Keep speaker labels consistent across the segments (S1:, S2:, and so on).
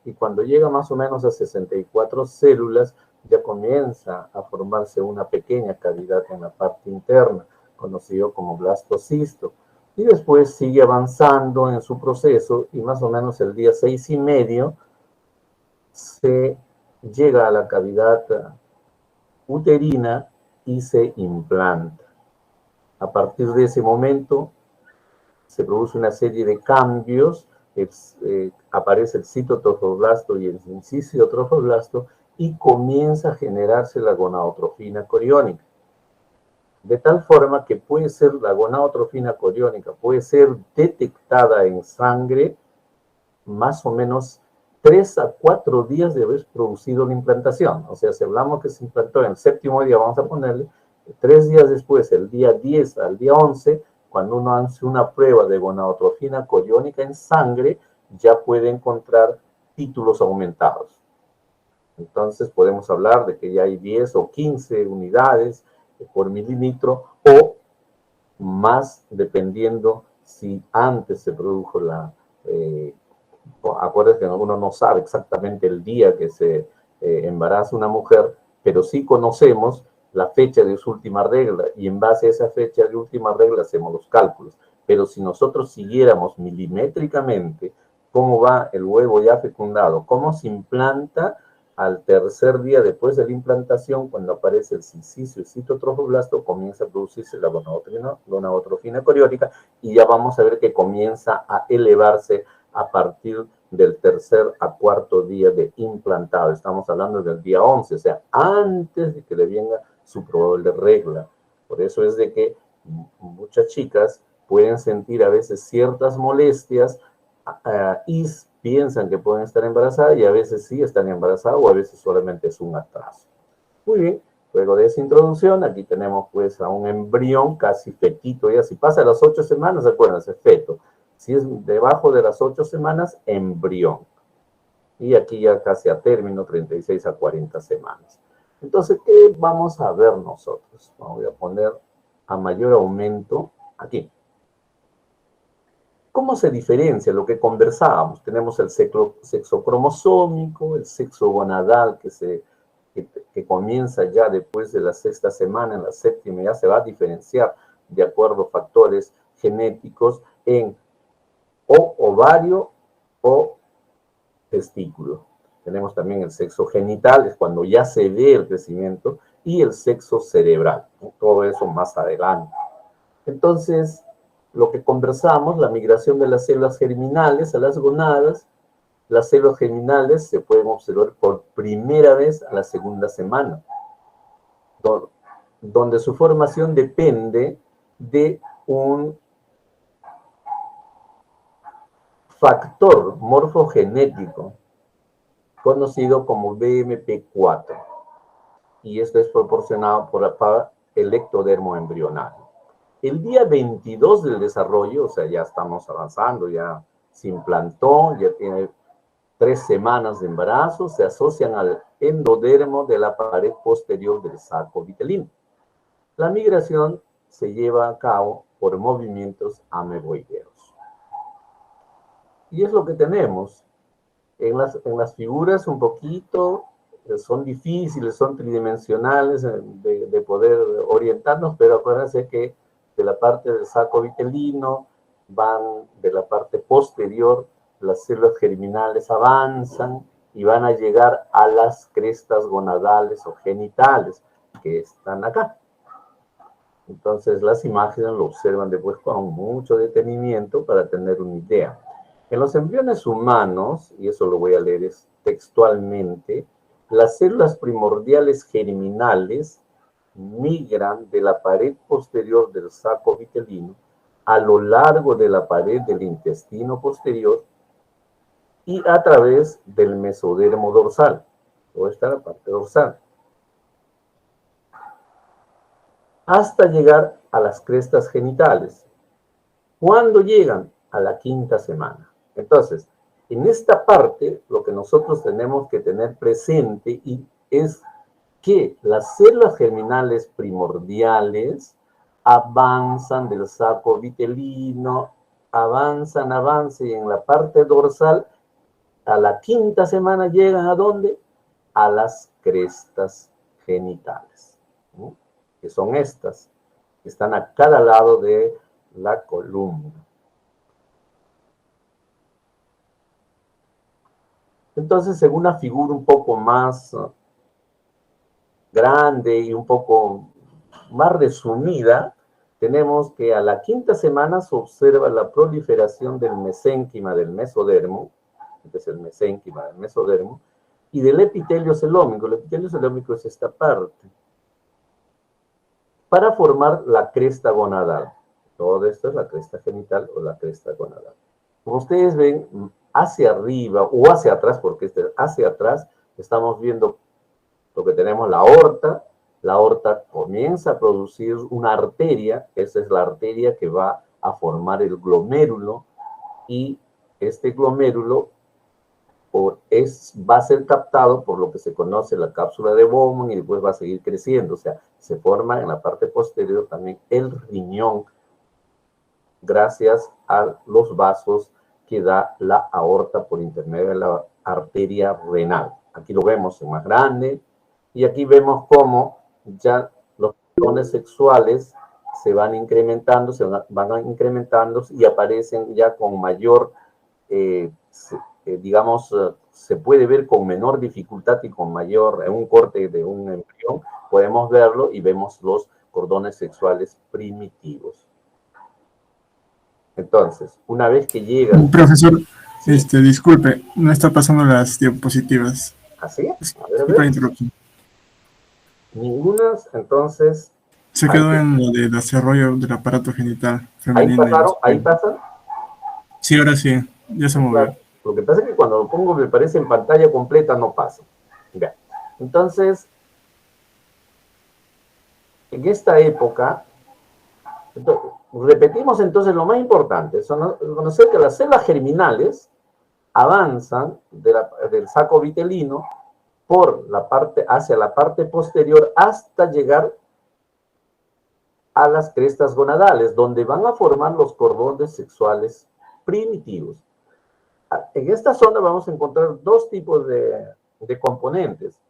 S1: y cuando llega más o menos a 64 células, ya comienza a formarse una pequeña cavidad en la parte interna, conocido como blastocisto. Y después sigue avanzando en su proceso y más o menos el día 6 y medio se llega a la cavidad uterina y se implanta. A partir de ese momento se produce una serie de cambios, aparece el citotrofoblasto y el sinciciotrofoblasto y comienza a generarse la gonadotrofina coriónica. De tal forma que puede ser la gonadotrofina coriónica, puede ser detectada en sangre más o menos 3 a 4 días de haber producido la implantación. O sea, si hablamos que se implantó en el 7.º día, vamos a ponerle 3 días después, el día 10 al día 11, cuando uno hace una prueba de gonadotrofina coriónica en sangre, ya puede encontrar títulos aumentados. Entonces podemos hablar de que ya hay 10 o 15 unidades por mililitro o más, dependiendo si antes se produjo la... acuérdense que uno no sabe exactamente el día que se embaraza una mujer, pero sí conocemos la fecha de su última regla y en base a esa fecha de última regla hacemos los cálculos. Pero si nosotros siguiéramos milimétricamente cómo va el huevo ya fecundado, cómo se implanta al tercer día después de la implantación, cuando aparece el silicio y citotrofoblasto, comienza a producirse la gonadotrofina coriónica y ya vamos a ver que comienza a elevarse a partir del tercer a cuarto día de implantado. Estamos hablando del día 11, o sea, antes de que le venga su probable regla. Por eso es de que muchas chicas pueden sentir a veces ciertas molestias y piensan que pueden estar embarazadas y a veces sí están embarazadas o a veces solamente es un atraso. Muy bien, luego de esa introducción, aquí tenemos pues a un embrión casi fetito, ya si pasa las 8 semanas, acuérdense, feto. Si es debajo de las 8 semanas, embrión. Y aquí ya casi a término, 36 a 40 semanas. Entonces, ¿qué vamos a ver nosotros? Voy a poner a mayor aumento aquí. ¿Cómo se diferencia lo que conversábamos? Tenemos el sexo cromosómico, el sexo gonadal que comienza ya después de la 6ª semana, en la 7ª ya se va a diferenciar de acuerdo a factores genéticos en o ovario o testículo. Tenemos también el sexo genital, es cuando ya se ve el crecimiento, y el sexo cerebral, ¿no? Todo eso más adelante. Entonces, lo que conversamos, la migración de las células germinales a las gonadas, las células germinales se pueden observar por primera vez a la 2ª semana, donde su formación depende de un factor morfogenético conocido como BMP4, y esto es proporcionado por el ectodermo embrional. El día 22 del desarrollo, o sea, ya estamos avanzando, ya se implantó, ya tiene 3 semanas de embarazo, se asocian al endodermo de la pared posterior del saco vitelino. La migración se lleva a cabo por movimientos ameboideos. Y es lo que tenemos. En las figuras un poquito son difíciles, son tridimensionales de poder orientarnos, pero acuérdense que de la parte del saco vitelino van de la parte posterior, las células germinales avanzan y van a llegar a las crestas gonadales o genitales que están acá. Entonces las imágenes lo observan después con mucho detenimiento para tener una idea. En los embriones humanos, y eso lo voy a leer textualmente, las células primordiales germinales migran de la pared posterior del saco vitelino a lo largo de la pared del intestino posterior y a través del mesodermo dorsal. Todo está la parte dorsal, hasta llegar a las crestas genitales. ¿Cuándo llegan? A la 5ª semana. Entonces, en esta parte, lo que nosotros tenemos que tener presente es que las células germinales primordiales avanzan del saco vitelino, avanzan, y en la parte dorsal A la quinta semana llegan ¿a dónde? A las crestas genitales, ¿no? Que son estas, que están a cada lado de la columna. Entonces, en una figura un poco más grande y un poco más resumida, tenemos que a la quinta semana se observa la proliferación del mesénquima del mesodermo, que es el mesénquima del mesodermo, y del epitelio celómico. El epitelio celómico es esta parte, para formar la cresta gonadal. Todo esto es la cresta genital o la cresta gonadal. Como ustedes ven, hacia arriba o hacia atrás, porque hacia atrás estamos viendo lo que tenemos la aorta comienza a producir una arteria, esa es la arteria que va a formar el glomérulo, y este glomérulo va a ser captado por lo que se conoce la cápsula de Bowman y después va a seguir creciendo, o sea, se forma en la parte posterior también el riñón, gracias a los vasos que da la aorta por intermedio de la arteria renal. Aquí lo vemos en más grande, y aquí vemos cómo ya los cordones sexuales se van incrementando, incrementando y aparecen ya con mayor, digamos, se puede ver con menor dificultad y con mayor, en un corte de un embrión, podemos verlo y vemos los cordones sexuales primitivos. Entonces, una vez que llegan...
S2: Profesor,
S1: ¿sí?
S2: Disculpe, no está pasando las diapositivas.
S1: ¿Así? A
S2: Disculpe la
S1: ver.
S2: interrupción.
S1: Ningunas, entonces...
S2: Se quedó en lo de desarrollo del aparato genital femenino y
S1: Ahí
S2: masculino.
S1: pasan.
S2: Sí, ahora sí, ya se movió.
S1: Claro. Lo que pasa es que cuando lo pongo me parece en pantalla completa no pasa. Ya. Entonces, en esta época, repetimos entonces lo más importante, son conocer que las células germinales avanzan del saco vitelino por la parte, hacia la parte posterior hasta llegar a las crestas gonadales, donde van a formar los cordones sexuales primitivos. En esta zona vamos a encontrar dos tipos de componentes,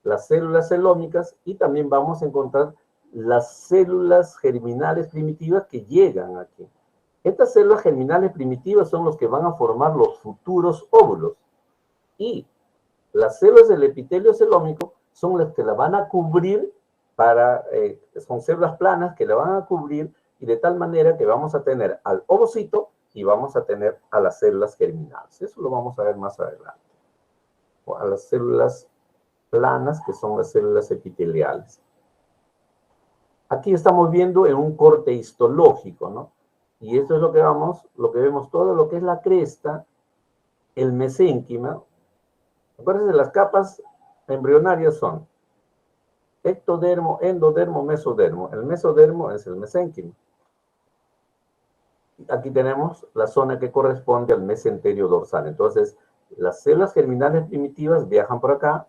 S1: las células celómicas, y también vamos a encontrar las células germinales primitivas que llegan aquí. Estas células germinales primitivas son los que van a formar los futuros óvulos, y las células del epitelio celómico son las que la van a cubrir, son células planas que la van a cubrir, y de tal manera que vamos a tener al ovocito y vamos a tener a las células germinales. Eso lo vamos a ver más adelante. O a las células planas, que son las células epiteliales. Aquí estamos viendo en un corte histológico, ¿no? Y esto es lo que vemos todo lo que es la cresta, el mesénquima. Acuérdense, las capas embrionarias son ectodermo, endodermo, mesodermo. El mesodermo es el mesénquima. Aquí tenemos la zona que corresponde al mesenterio dorsal. Entonces, las células germinales primitivas viajan por acá,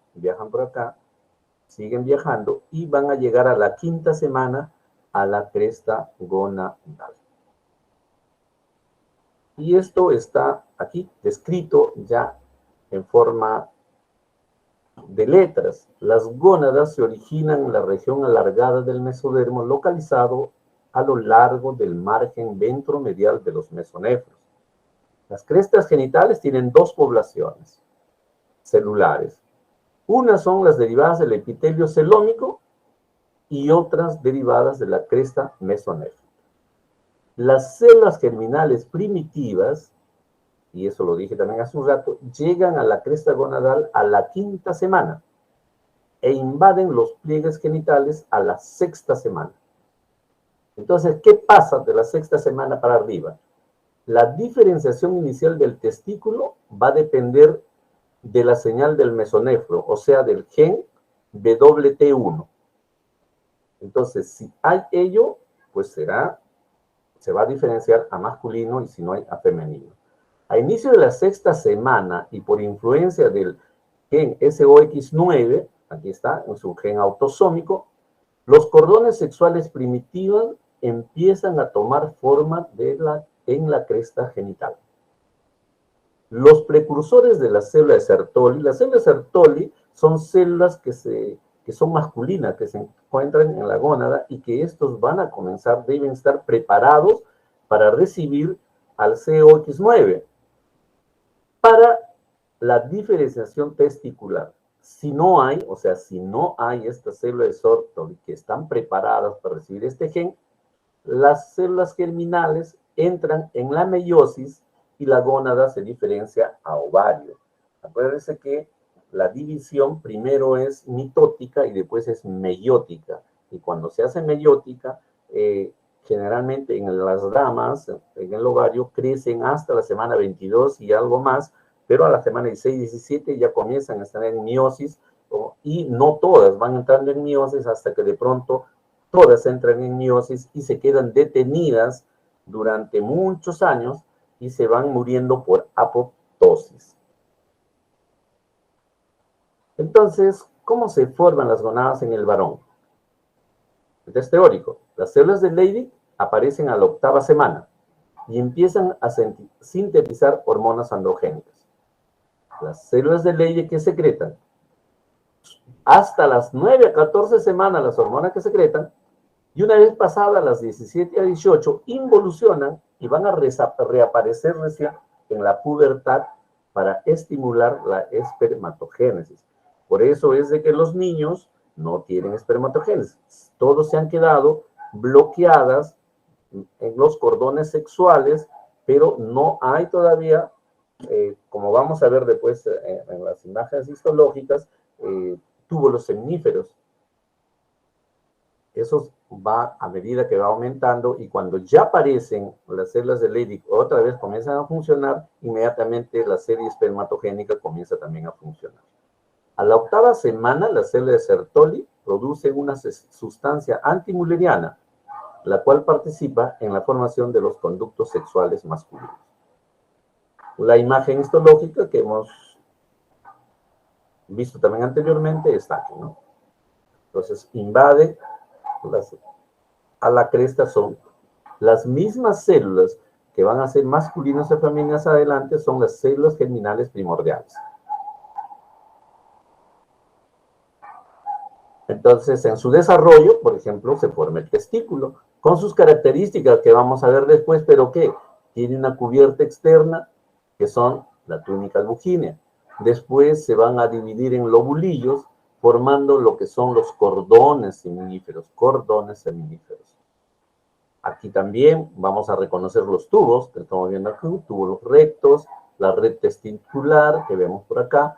S1: siguen viajando y van a llegar a la quinta semana a la cresta gonadal. Y esto está aquí descrito ya en forma de letras. Las gónadas se originan en la región alargada del mesodermo, localizado a lo largo del margen ventromedial de los mesonefros. Las crestas genitales tienen dos poblaciones celulares. Unas son las derivadas del epitelio celómico y otras derivadas de la cresta mesonéfrica. Las células germinales primitivas, y eso lo dije también hace un rato, llegan a la cresta gonadal a la quinta semana e invaden los pliegues genitales a la sexta semana. Entonces, ¿qué pasa de la sexta semana para arriba? La diferenciación inicial del testículo va a depender de la señal del mesonefro, o sea, del gen WT1. Entonces, si hay ello, pues se va a diferenciar a masculino, y si no hay, a femenino. A inicio de la sexta semana y por influencia del gen SOX9, aquí está, en su gen autosómico, los cordones sexuales primitivos empiezan a tomar forma en la cresta genital. Los precursores de la célula de Sertoli, las células de Sertoli son células que son masculinas, que se encuentran en la gónada y que estos van a comenzar, deben estar preparados para recibir al COX9 para la diferenciación testicular. Si no hay, o sea, si no hay estas células de Sertoli que están preparadas para recibir este gen, las células germinales entran en la meiosis y la gónada se diferencia a ovario. Acuérdense que la división primero es mitótica y después es meiótica. Y cuando se hace meiótica, generalmente en las damas, en el ovario, crecen hasta la semana 22 y algo más, pero a la semana 16 y 17 ya comienzan a estar en meiosis, y no todas van entrando en meiosis hasta que de pronto todas entran en meiosis y se quedan detenidas durante muchos años y se van muriendo por apoptosis. Entonces, ¿cómo se forman las gonadas en el varón? Es teórico. Las células de Leydig aparecen a la 8ª semana y empiezan a sintetizar hormonas androgénicas. Las células de Leydig que secretan hasta las 9 a 14 semanas las hormonas que secretan, y una vez pasadas las 17 a 18 involucionan y van a reaparecer recién en la pubertad para estimular la espermatogénesis. Por eso es de que los niños no tienen espermatogénesis. Todos se han quedado bloqueadas en los cordones sexuales, pero no hay todavía, como vamos a ver después en las imágenes histológicas, túbulos semníferos. Eso va a medida que va aumentando, y cuando ya aparecen las células de Leydig otra vez comienzan a funcionar, inmediatamente la serie espermatogénica comienza también a funcionar. A la 8ª semana, la célula de Sertoli produce una sustancia antimülleriana, la cual participa en la formación de los conductos sexuales masculinos. La imagen histológica que hemos visto también anteriormente está aquí, ¿no? Entonces, invade a la cresta, son las mismas células que van a ser masculinas y femeninas adelante, son las células germinales primordiales. Entonces, en su desarrollo, por ejemplo, se forma el testículo, con sus características que vamos a ver después, pero que tiene una cubierta externa, que son la túnica albugínea. Después se van a dividir en lobulillos, formando lo que son los cordones seminíferos, Aquí también vamos a reconocer los tubos, que estamos viendo aquí, tubos rectos, la red testicular, que vemos por acá,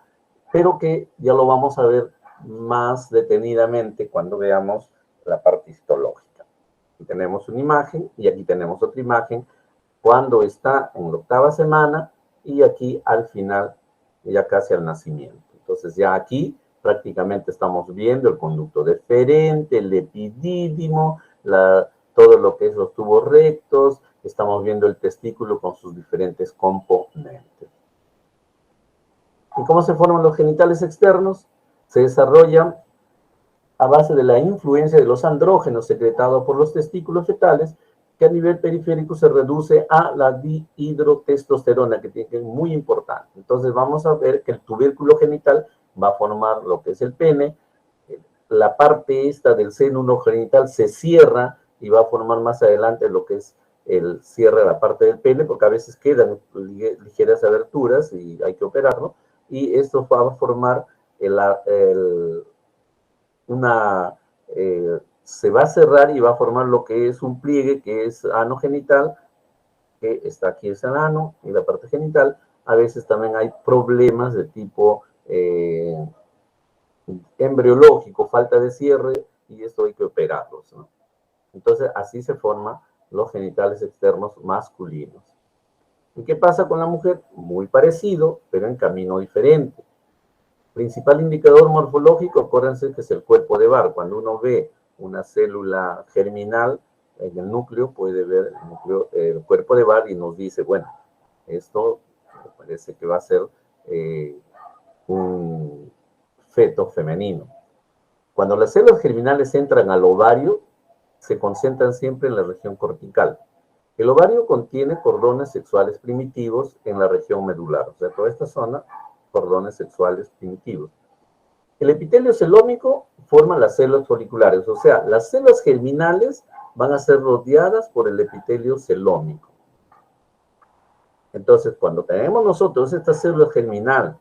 S1: pero que ya lo vamos a ver más detenidamente cuando veamos la parte histológica. Aquí tenemos una imagen y aquí tenemos otra imagen cuando está en la 8ª semana y aquí al final, ya casi al nacimiento. Entonces ya aquí prácticamente estamos viendo el conducto deferente, el epidídimo, todo lo que es los tubos rectos, estamos viendo el testículo con sus diferentes componentes. ¿Y cómo se forman los genitales externos? Se desarrollan a base de la influencia de los andrógenos secretados por los testículos fetales, que a nivel periférico se reduce a la dihidrotestosterona, que es muy importante. Entonces vamos a ver que el tubérculo genital va a formar lo que es el pene, la parte esta del seno urogenital se cierra y va a formar más adelante lo que es el cierre de la parte del pene, porque a veces quedan ligeras aberturas y hay que operarlo, y esto va a formar se va a cerrar y va a formar lo que es un pliegue, que es ano genital, que está aquí es el ano y la parte genital. A veces también hay problemas de tipo embriológico, falta de cierre, y esto hay que operarlos, ¿no? Entonces, así se forman los genitales externos masculinos. ¿Y qué pasa con la mujer? Muy parecido, pero en camino diferente. Principal indicador morfológico, acuérdense que es el cuerpo de Barr. Cuando uno ve una célula germinal en el núcleo, puede ver el cuerpo de Barr y nos dice, bueno, esto me parece que va a ser un feto femenino. Cuando las células germinales entran al ovario, se concentran siempre en la región cortical. El ovario contiene cordones sexuales primitivos en la región medular, o sea, toda esta zona, cordones sexuales primitivos. El epitelio celómico forma las células foliculares, o sea, las células germinales van a ser rodeadas por el epitelio celómico. Entonces, cuando tenemos nosotros esta célula germinal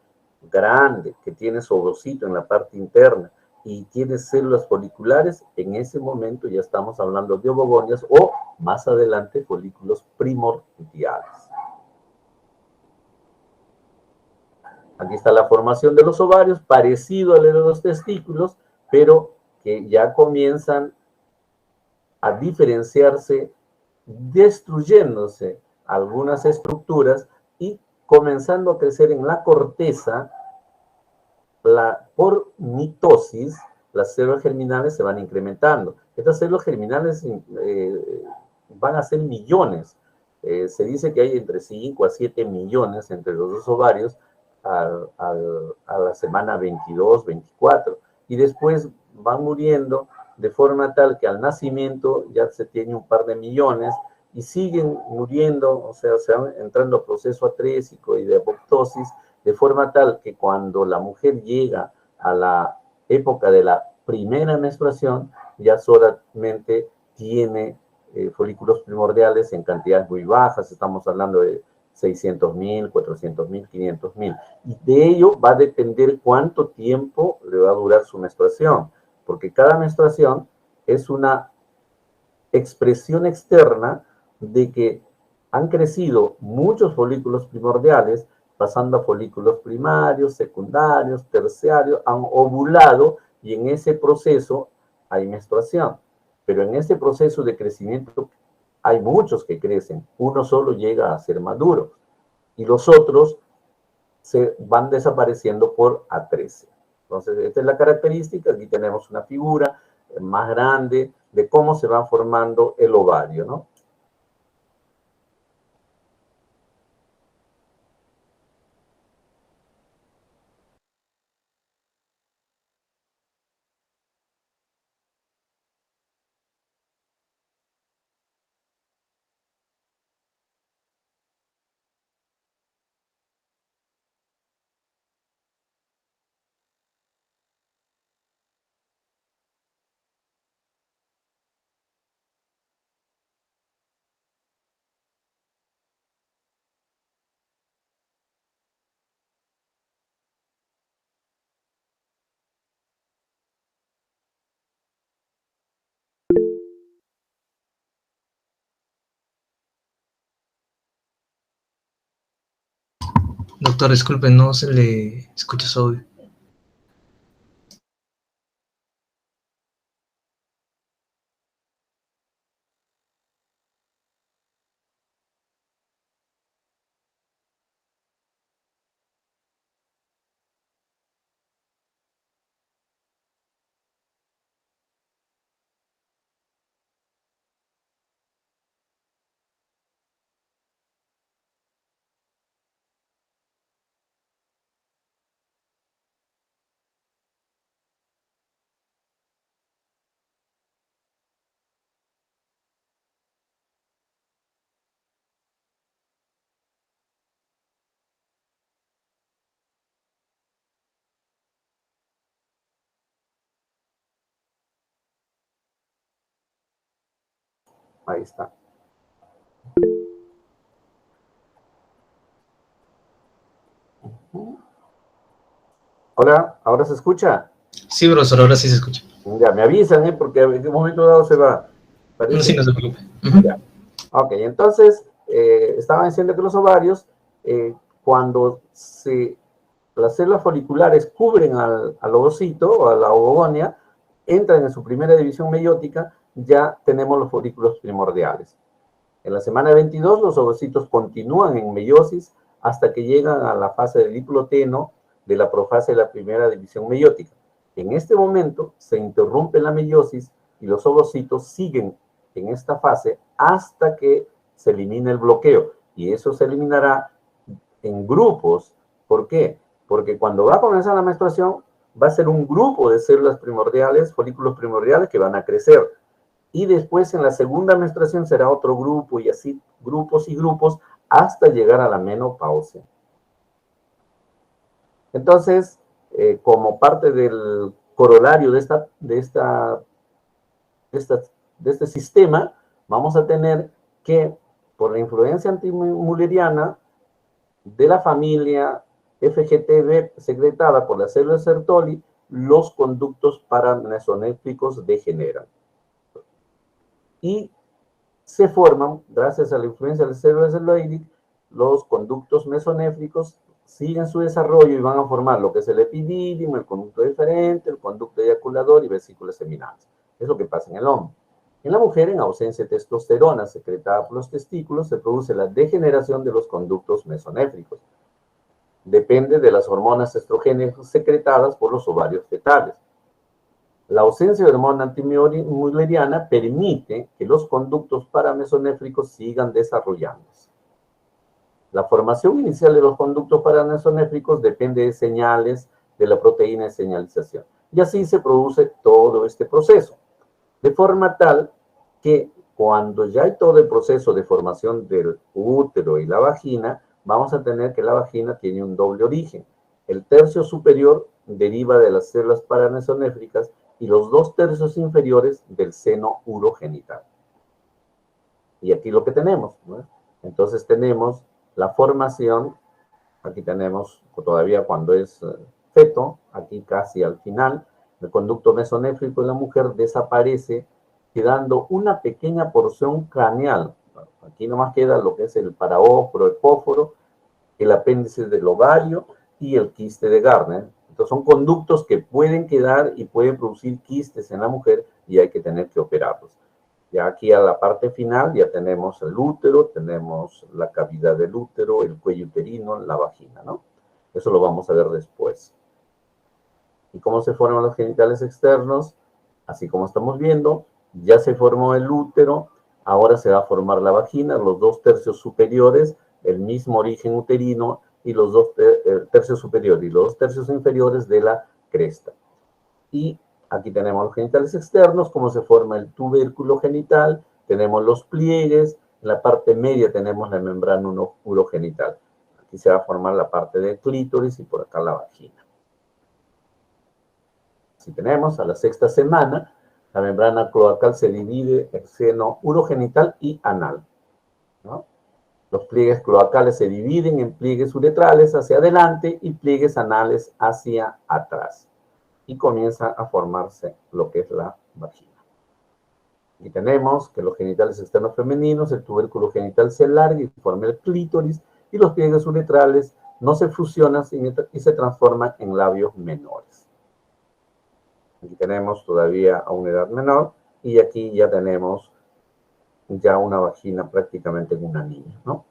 S1: grande, que tiene su ovocito en la parte interna, y tiene células foliculares, en ese momento ya estamos hablando de ovogonias o, más adelante, folículos primordiales. Aquí está la formación de los ovarios, parecido a la de los testículos, pero que ya comienzan a diferenciarse, destruyéndose algunas estructuras y comenzando a crecer en la corteza. Por mitosis, las células germinales se van incrementando. Estas células germinales van a ser millones. Se dice que hay entre 5 a 7 millones entre los dos ovarios a la semana 22, 24. Y después van muriendo de forma tal que al nacimiento ya se tiene un par de millones y siguen muriendo, o sea, se van entrando a proceso atrésico y de apoptosis, de forma tal que cuando la mujer llega a la época de la primera menstruación, ya solamente tiene folículos primordiales en cantidades muy bajas, estamos hablando de 600.000, 400.000, 500.000. Y de ello va a depender cuánto tiempo le va a durar su menstruación, porque cada menstruación es una expresión externa de que han crecido muchos folículos primordiales, pasando a folículos primarios, secundarios, terciarios, han ovulado y en ese proceso hay menstruación. Pero en ese proceso de crecimiento hay muchos que crecen, uno solo llega a ser maduro y los otros se van desapareciendo por atresia. Entonces, esta es la característica. Aquí tenemos una figura más grande de cómo se va formando el ovario, ¿no?
S3: Doctor, disculpe, no se le escucha su audio.
S1: Ahí está. Hola, ¿ahora se escucha?
S3: Sí, profesor, ahora sí se escucha.
S1: Ya, me avisan, porque en un momento dado se va. Parece...
S3: No, sí, no se preocupe.
S1: Ya. Ok, entonces, estaba diciendo que los ovarios, cuando las células foliculares cubren al ovocito o a la ovogonia, entran en su primera división meiótica, ya tenemos los folículos primordiales. En la semana 22, los ovocitos continúan en meiosis hasta que llegan a la fase del diploteno de la profase de la primera división meiótica. En este momento se interrumpe la meiosis y los ovocitos siguen en esta fase hasta que se elimine el bloqueo. Y eso se eliminará en grupos. ¿Por qué? Porque cuando va a comenzar la menstruación, va a ser un grupo de células primordiales, folículos primordiales que van a crecer. Y después en la segunda menstruación será otro grupo y así grupos y grupos hasta llegar a la menopausia. Entonces, como parte del corolario de este sistema, vamos a tener que, por la influencia antimülleriana de la familia FGTB secretada por las células Sertoli, los conductos paramesonéfricos degeneran. Y se forman, gracias a la influencia de las células de Leydig, los conductos mesonéfricos siguen su desarrollo y van a formar lo que es el epidídimo, el conducto deferente, el conducto eyaculador y vesículas seminales. Es lo que pasa en el hombre. En la mujer, en ausencia de testosterona secretada por los testículos, se produce la degeneración de los conductos mesonéfricos. Depende de las hormonas estrogénicas secretadas por los ovarios fetales. La ausencia de hormona antimülleriana permite que los conductos paramesonéfricos sigan desarrollándose. La formación inicial de los conductos paramesonéfricos depende de señales de la proteína de señalización. Y así se produce todo este proceso. De forma tal que cuando ya hay todo el proceso de formación del útero y la vagina, vamos a tener que la vagina tiene un doble origen. El tercio superior deriva de las células paramesonéfricas y los 2 tercios inferiores del seno urogenital. Y aquí lo que tenemos, ¿no? Entonces tenemos la formación, aquí tenemos todavía cuando es feto, aquí casi al final, el conducto mesonéfrico en la mujer desaparece, quedando una pequeña porción craneal. Aquí nomás queda lo que es el paraóporo, el epóforo, el apéndice del ovario y el quiste de Gardner. Entonces son conductos que pueden quedar y pueden producir quistes en la mujer y hay que tener que operarlos. Ya aquí a la parte final ya tenemos el útero, tenemos la cavidad del útero, el cuello uterino, la vagina, ¿no? Eso lo vamos a ver después. ¿Y cómo se forman los genitales externos? Así como estamos viendo, ya se formó el útero, ahora se va a formar la vagina, los 2 tercios superiores, el mismo origen uterino, y los 2 tercios superiores y los 2 tercios inferiores de la cresta. Y aquí tenemos los genitales externos, cómo se forma el tubérculo genital, tenemos los pliegues, en la parte media tenemos la membrana urogenital. Aquí se va a formar la parte del clítoris y por acá la vagina. Si tenemos a la 6ª semana, la membrana cloacal se divide en seno urogenital y anal, ¿no? Los pliegues cloacales se dividen en pliegues uretrales hacia adelante y pliegues anales hacia atrás. Y comienza a formarse lo que es la vagina. Y tenemos que los genitales externos femeninos, el tubérculo genital se alarga y forma el clítoris, y los pliegues uretrales no se fusionan y se transforman en labios menores. Aquí tenemos todavía a una edad menor, y aquí ya tenemos ya una vagina prácticamente en una niña, ¿no?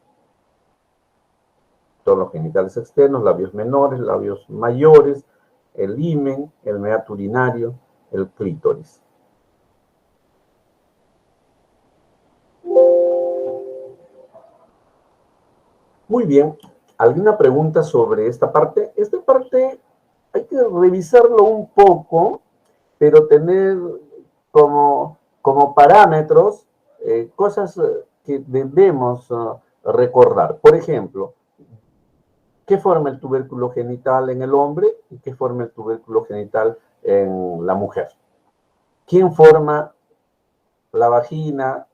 S1: Todos los genitales externos, labios menores, labios mayores, el himen, el meato urinario, el clítoris. Muy bien, ¿alguna pregunta sobre esta parte? Esta parte hay que revisarlo un poco, pero tener como parámetros cosas que debemos recordar. Por ejemplo, ¿qué forma el tubérculo genital en el hombre y qué forma el tubérculo genital en la mujer? ¿Quién forma la vagina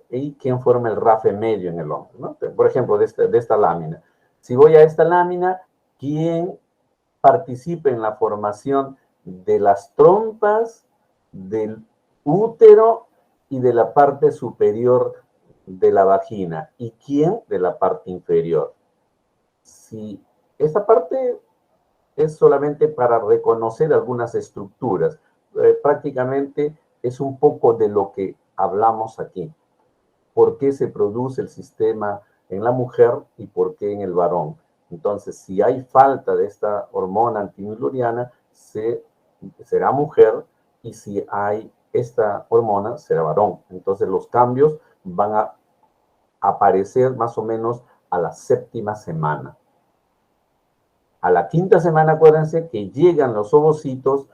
S1: y quién forma el rafe medio en el hombre, ¿no? Por ejemplo, de esta lámina. Si voy a esta lámina, ¿quién participa en la formación de las trompas, del útero y de la parte superior de la vagina? ¿Y quién de la parte inferior? Si esta parte es solamente para reconocer algunas estructuras, prácticamente es un poco de lo que hablamos aquí. ¿Por qué se produce el sistema en la mujer y por qué en el varón? Entonces, si hay falta de esta hormona antimülleriana, será mujer, y si hay esta hormona, será varón. Entonces, los cambios van a aparecer más o menos a la 7ª semana. A la 5ª semana, acuérdense que llegan los ovocitos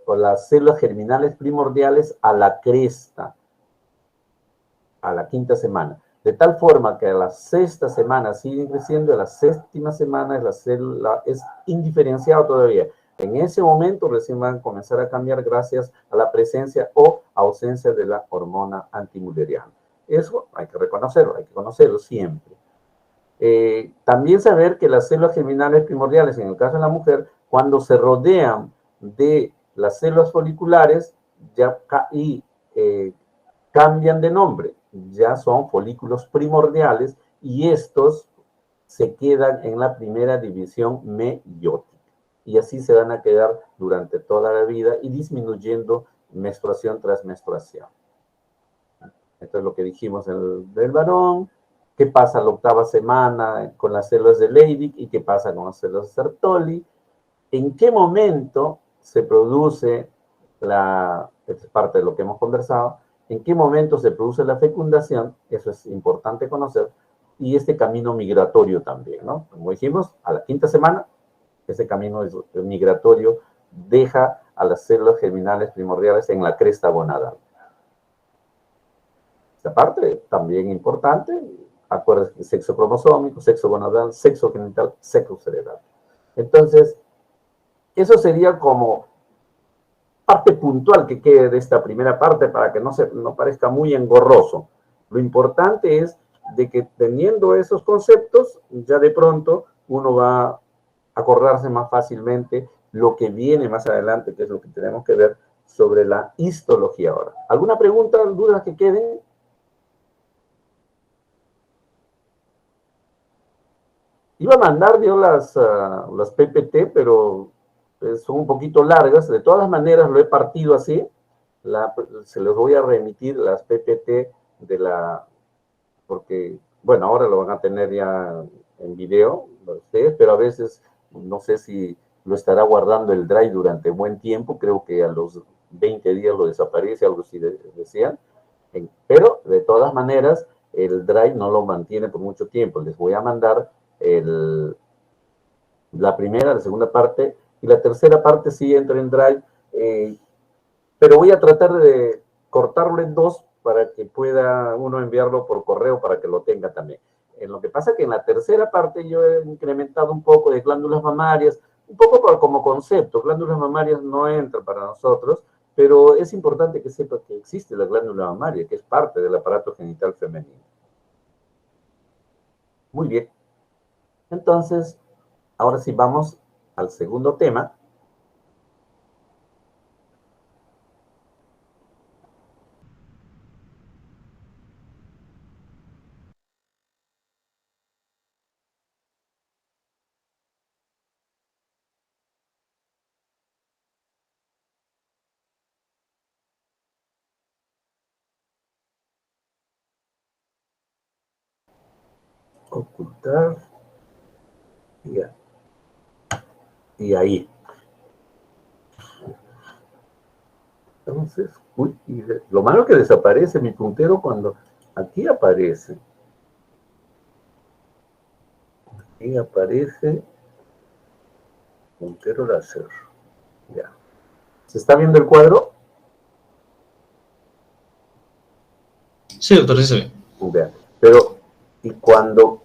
S1: o las células germinales primordiales a la cresta, a la 5ª semana. De tal forma que a la sexta semana siguen creciendo, a la séptima semana la célula es indiferenciada todavía. En ese momento recién van a comenzar a cambiar gracias a la presencia o ausencia de la hormona antimülleriana. Eso hay que conocerlo siempre. También saber que las células germinales primordiales, en el caso de la mujer, cuando se rodean de las células foliculares y cambian de nombre, ya son folículos primordiales y estos se quedan en la primera división meiótica. Y así se van a quedar durante toda la vida y disminuyendo menstruación tras menstruación. Esto es lo que dijimos del varón. ¿Qué pasa a la octava semana con las células de Leydig y qué pasa con las células de Sertoli? ¿En qué momento se produce esta es parte de lo que hemos conversado, en qué momento se produce la fecundación? Eso es importante conocer, y este camino migratorio también, ¿no? Como dijimos, a la quinta semana, ese camino migratorio deja a las células germinales primordiales en la cresta gonadal. Esta parte también importante, acuérdense, sexo cromosómico, sexo gonadal, sexo genital, sexo cerebral. Entonces, eso sería como parte puntual que quede de esta primera parte para que no parezca muy engorroso. Lo importante es de que teniendo esos conceptos, ya de pronto uno va a acordarse más fácilmente lo que viene más adelante, que es lo que tenemos que ver sobre la histología ahora. ¿Alguna pregunta, dudas que queden? Iba a mandar yo las PPT, pero son un poquito largas. De todas maneras, lo he partido así. Se los voy a remitir las PPT porque, bueno, ahora lo van a tener ya en video ustedes, pero a veces no sé si lo estará guardando el Drive durante buen tiempo. Creo que a los 20 días lo desaparece, algo así decían. Pero, de todas maneras, el Drive no lo mantiene por mucho tiempo. Les voy a mandar la primera, la segunda parte, y la tercera parte sí entra en Drive, pero voy a tratar de cortarlo en dos para que pueda uno enviarlo por correo para que lo tenga también. En lo que pasa que en la tercera parte yo he incrementado un poco de glándulas mamarias, un poco como concepto. Glándulas mamarias no entra para nosotros, pero es importante que sepa que existe la glándula mamaria, que es parte del aparato genital femenino. Muy bien. Entonces, ahora sí vamos al segundo tema. Ocultar. Y ahí. Entonces, uy, lo malo que desaparece mi puntero cuando aquí aparece. Aquí aparece puntero láser. Ya. ¿Se está viendo el cuadro?
S3: Sí, doctor, sí se ve.
S1: Ya. Pero, ¿y cuando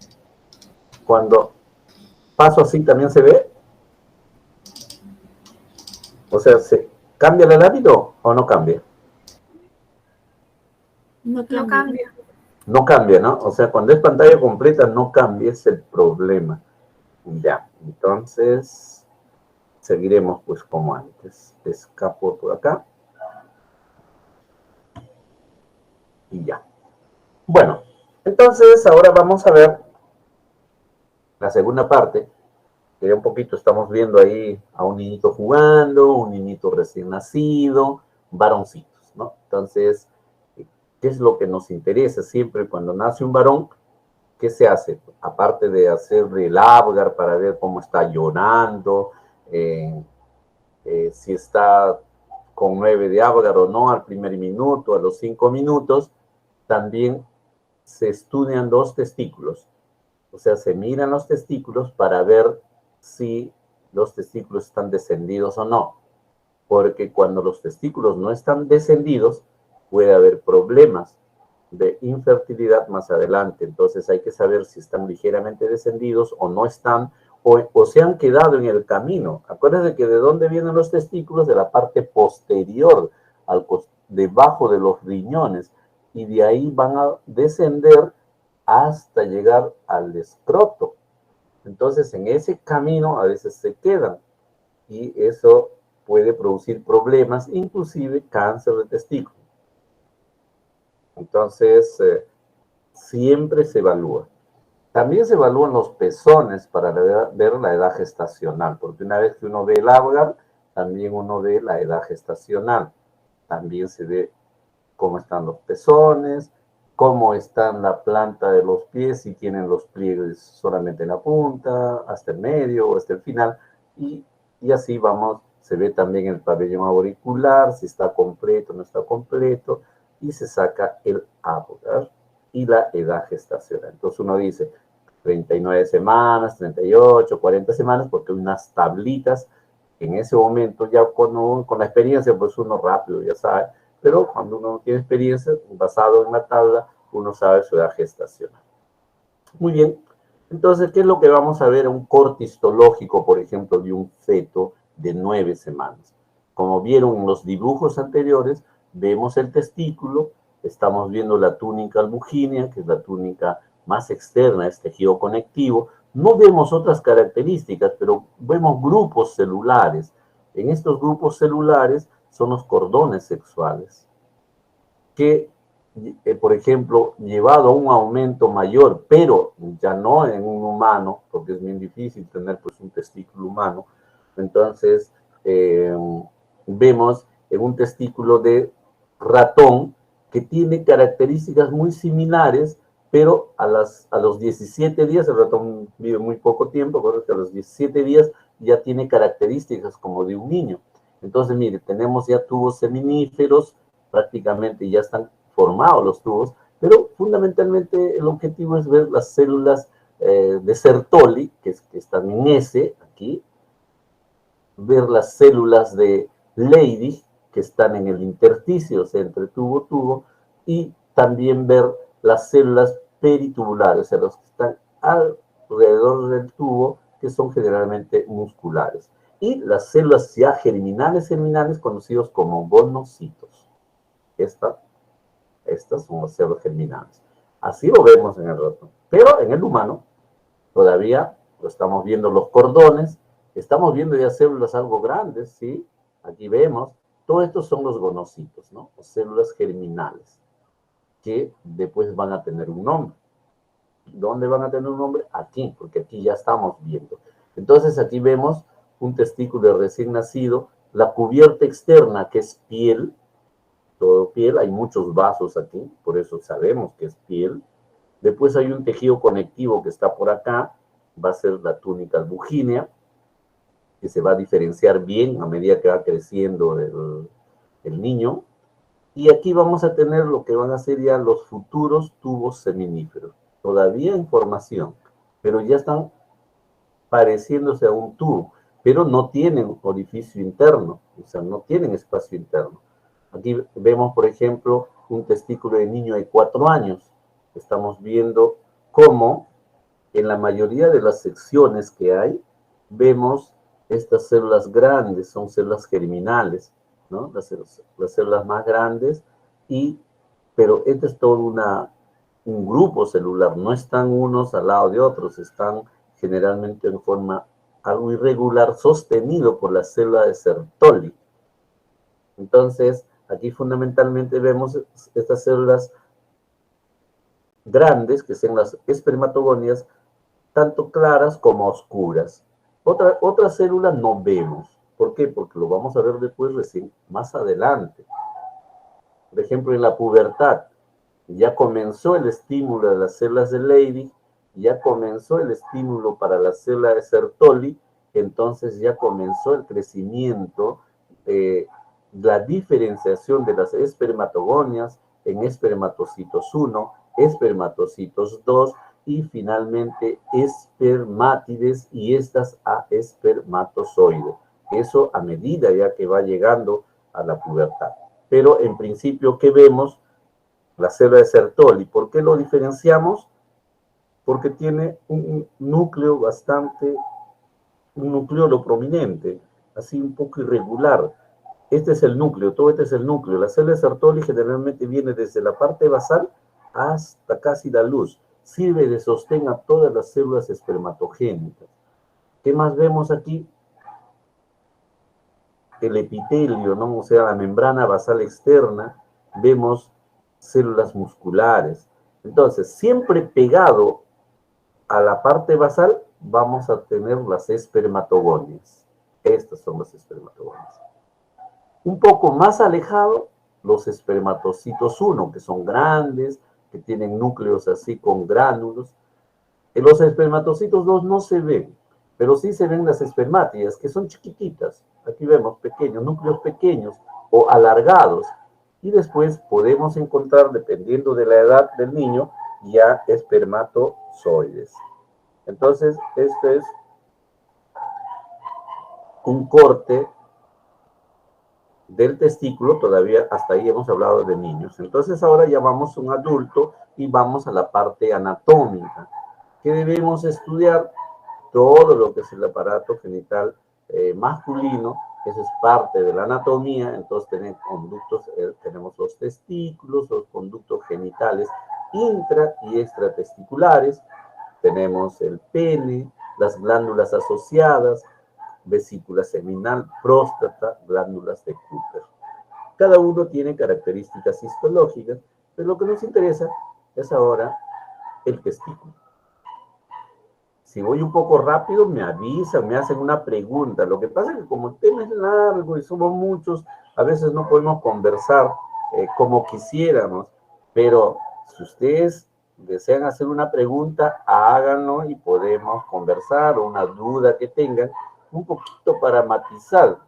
S1: paso así también se ve? O sea, ¿se cambia el lápido o no cambia?
S4: No cambia.
S1: No cambia, ¿no? O sea, cuando es pantalla completa no cambia, es el problema. Ya, entonces seguiremos pues como antes. Escapo por acá. Y ya. Bueno, entonces ahora vamos a ver la segunda parte, que ya un poquito estamos viendo ahí a un niñito jugando, un niñito recién nacido, varoncitos, ¿no? Entonces, ¿qué es lo que nos interesa siempre cuando nace un varón? ¿Qué se hace? Aparte de hacer el Apgar para ver cómo está llorando, si está con 9 de Apgar o no al primer minuto, a los 5 minutos, también se estudian los testículos. O sea, se miran los testículos para ver si los testículos están descendidos o no. Porque cuando los testículos no están descendidos, puede haber problemas de infertilidad más adelante. Entonces hay que saber si están ligeramente descendidos o no están, o se han quedado en el camino. Acuérdense que de dónde vienen los testículos, de la parte posterior, debajo de los riñones, y de ahí van a descender hasta llegar al escroto. Entonces en ese camino a veces se quedan, y eso puede producir problemas, inclusive cáncer de testículo. Entonces, siempre se evalúa. También se evalúan los pezones para ver la edad gestacional, porque una vez que uno ve el Apgar, también uno ve la edad gestacional. También se ve cómo están los pezones, cómo está la planta de los pies, si tienen los pliegues solamente en la punta, hasta el medio o hasta el final, y así vamos. Se ve también el pabellón auricular, si está completo o no está completo, y se saca el Apgar y la edad gestacional. Entonces uno dice 39 semanas, 38, 40 semanas, porque hay unas tablitas en ese momento, ya con la experiencia, pues uno rápido ya sabe, pero cuando uno no tiene experiencia, basado en la tabla, uno sabe su edad gestacional. Muy bien, entonces, ¿qué es lo que vamos a ver? Un corte histológico, por ejemplo, de un feto de 9 semanas. Como vieron en los dibujos anteriores, vemos el testículo, estamos viendo la túnica albugínea, que es la túnica más externa, es tejido conectivo. No vemos otras características, pero vemos grupos celulares. En estos grupos celulares son los cordones sexuales, que, por ejemplo, llevado a un aumento mayor, pero ya no en un humano, porque es bien difícil tener pues un testículo humano, entonces vemos en un testículo de ratón que tiene características muy similares, pero a los 17 días, el ratón vive muy poco tiempo, porque a los 17 días ya tiene características como de un niño. Entonces, mire, tenemos ya tubos seminíferos, prácticamente ya están formados los tubos, pero fundamentalmente el objetivo es ver las células de Sertoli, que están en S, aquí, ver las células de Leydig, que están en el intersticio, o sea, entre tubo, y también ver las células peritubulares, o sea, los que están alrededor del tubo, que son generalmente musculares. Y las células ya germinales, conocidos como gonocitos. Estas son las células germinales. Así lo vemos en el ratón. Pero en el humano, todavía lo estamos viendo los cordones, estamos viendo ya células algo grandes, ¿sí? Aquí vemos, todos estos son los gonocitos, ¿no? O células germinales, que después van a tener un nombre. ¿Dónde van a tener un nombre? Aquí, porque aquí ya estamos viendo. Entonces aquí vemos un testículo recién nacido, la cubierta externa, que es piel, todo piel, hay muchos vasos aquí, por eso sabemos que es piel. Después hay un tejido conectivo que está por acá, va a ser la túnica albugínea, que se va a diferenciar bien a medida que va creciendo el niño. Y aquí vamos a tener lo que van a ser ya los futuros tubos seminíferos, todavía en formación, pero ya están pareciéndose a un tubo, pero no tienen orificio interno, o sea, no tienen espacio interno. Aquí vemos, por ejemplo, un testículo de niño de 4 años. Estamos viendo cómo en la mayoría de las secciones que hay, vemos estas células grandes, son células germinales, ¿no? Las células más grandes, pero este es todo un grupo celular, no están unos al lado de otros, están generalmente en forma algo irregular, sostenido por la célula de Sertoli. Entonces, aquí fundamentalmente vemos estas células grandes, que son las espermatogonias, tanto claras como oscuras. Otra célula no vemos. ¿Por qué? Porque lo vamos a ver después recién, más adelante. Por ejemplo, en la pubertad, ya comenzó el estímulo de las células de Leydig, ya comenzó el estímulo para la célula de Sertoli, entonces ya comenzó el crecimiento, la diferenciación de las espermatogonias en espermatocitos 1, espermatocitos 2, y finalmente espermátides y estas a espermatozoides. Eso a medida ya que va llegando a la pubertad. Pero en principio, ¿qué vemos? la célula de Sertoli. ¿Por qué lo diferenciamos? Porque tiene un núcleo un nucleolo prominente, así un poco irregular. Este es el núcleo, todo este es el núcleo. La célula de Sertoli generalmente viene desde la parte basal hasta casi la luz. Sirve de sostén a todas las células espermatogénicas. ¿Qué más vemos aquí? El epitelio, ¿no? O sea, la membrana basal externa. Vemos células musculares. Entonces, siempre pegado a la parte basal vamos a tener las espermatogonias. Estas son las espermatogonias. Un poco más alejado, los espermatocitos 1, que son grandes, que tienen núcleos así con gránulos. En los espermatocitos 2 no se ven, pero sí se ven las espermátidas, que son chiquititas. Aquí vemos pequeños, núcleos pequeños o alargados. Y después podemos encontrar, dependiendo de la edad del niño, ya espermatozoides. Entonces, este es un corte del testículo. Todavía hasta ahí hemos hablado de niños. Entonces ahora ya vamos a un adulto y vamos a la parte anatómica, que debemos estudiar todo lo que es el aparato genital masculino. Eso es parte de la anatomía. Entonces tenemos conductos, tenemos los testículos, los conductos genitales intra y extratesticulares, tenemos el pene, las glándulas asociadas, vesícula seminal, próstata, glándulas de Cooper. Cada uno tiene características histológicas, pero lo que nos interesa es ahora el testículo. Si voy un poco rápido, me avisan, me hacen una pregunta. Lo que pasa es que como el tema es largo y somos muchos, a veces no podemos conversar como quisiéramos, pero si ustedes desean hacer una pregunta, háganlo y podemos conversar, o una duda que tengan, un poquito para matizar.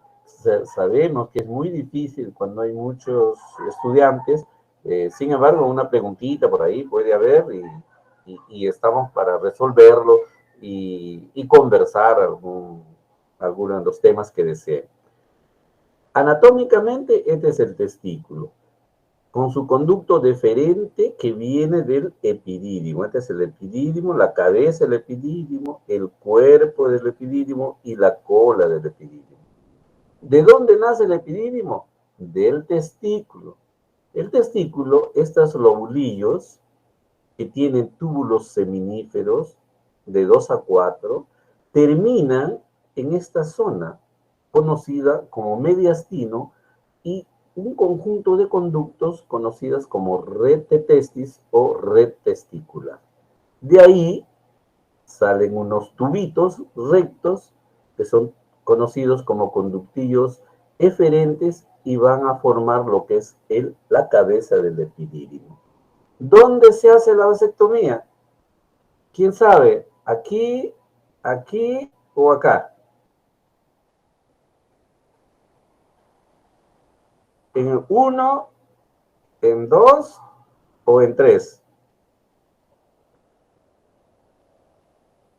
S1: Sabemos que es muy difícil cuando hay muchos estudiantes, sin embargo, una preguntita por ahí puede haber y estamos para resolverlo y conversar algunos de los temas que deseen. Anatómicamente, este es el testículo, con su conducto deferente que viene del epidídimo. Este es el epidídimo, la cabeza del epidídimo, el cuerpo del epidídimo y la cola del epidídimo. ¿De dónde nace el epidídimo? Del testículo. El testículo, estos lobulillos que tienen túbulos seminíferos de 2 a 4, terminan en esta zona conocida como mediastino y un conjunto de conductos conocidas como red de testis o red testicular. De ahí salen unos tubitos rectos que son conocidos como conductillos eferentes y van a formar lo que es la cabeza del epidídimo. ¿Dónde se hace la vasectomía? ¿Quién sabe? ¿Aquí, aquí o acá? ¿En 1, en 2 o en 3?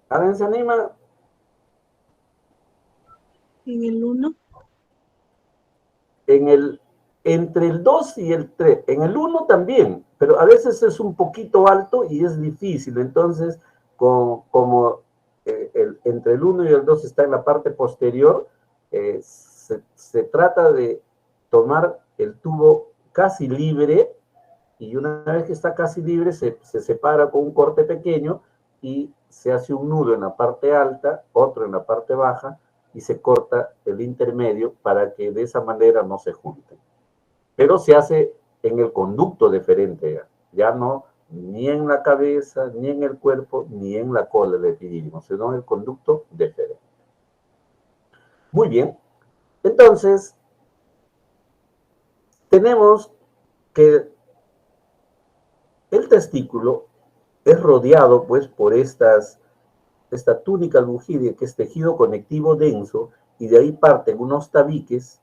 S1: ¿Alguien se anima?
S4: En el 1.
S1: Entre el 2 y el 3. En el 1 también, pero a veces es un poquito alto y es difícil. Entonces, como entre el 1 y el 2 está en la parte posterior, se trata de tomar el tubo casi libre, y una vez que está casi libre se separa con un corte pequeño y se hace un nudo en la parte alta, otro en la parte baja, y se corta el intermedio para que de esa manera no se junten. Pero se hace en el conducto deferente, ya no ni en la cabeza, ni en el cuerpo, ni en la cola del epidídimo, sino en el conducto deferente. Muy bien, entonces tenemos que el testículo es rodeado pues por esta túnica lujídea, que es tejido conectivo denso, y de ahí parten unos tabiques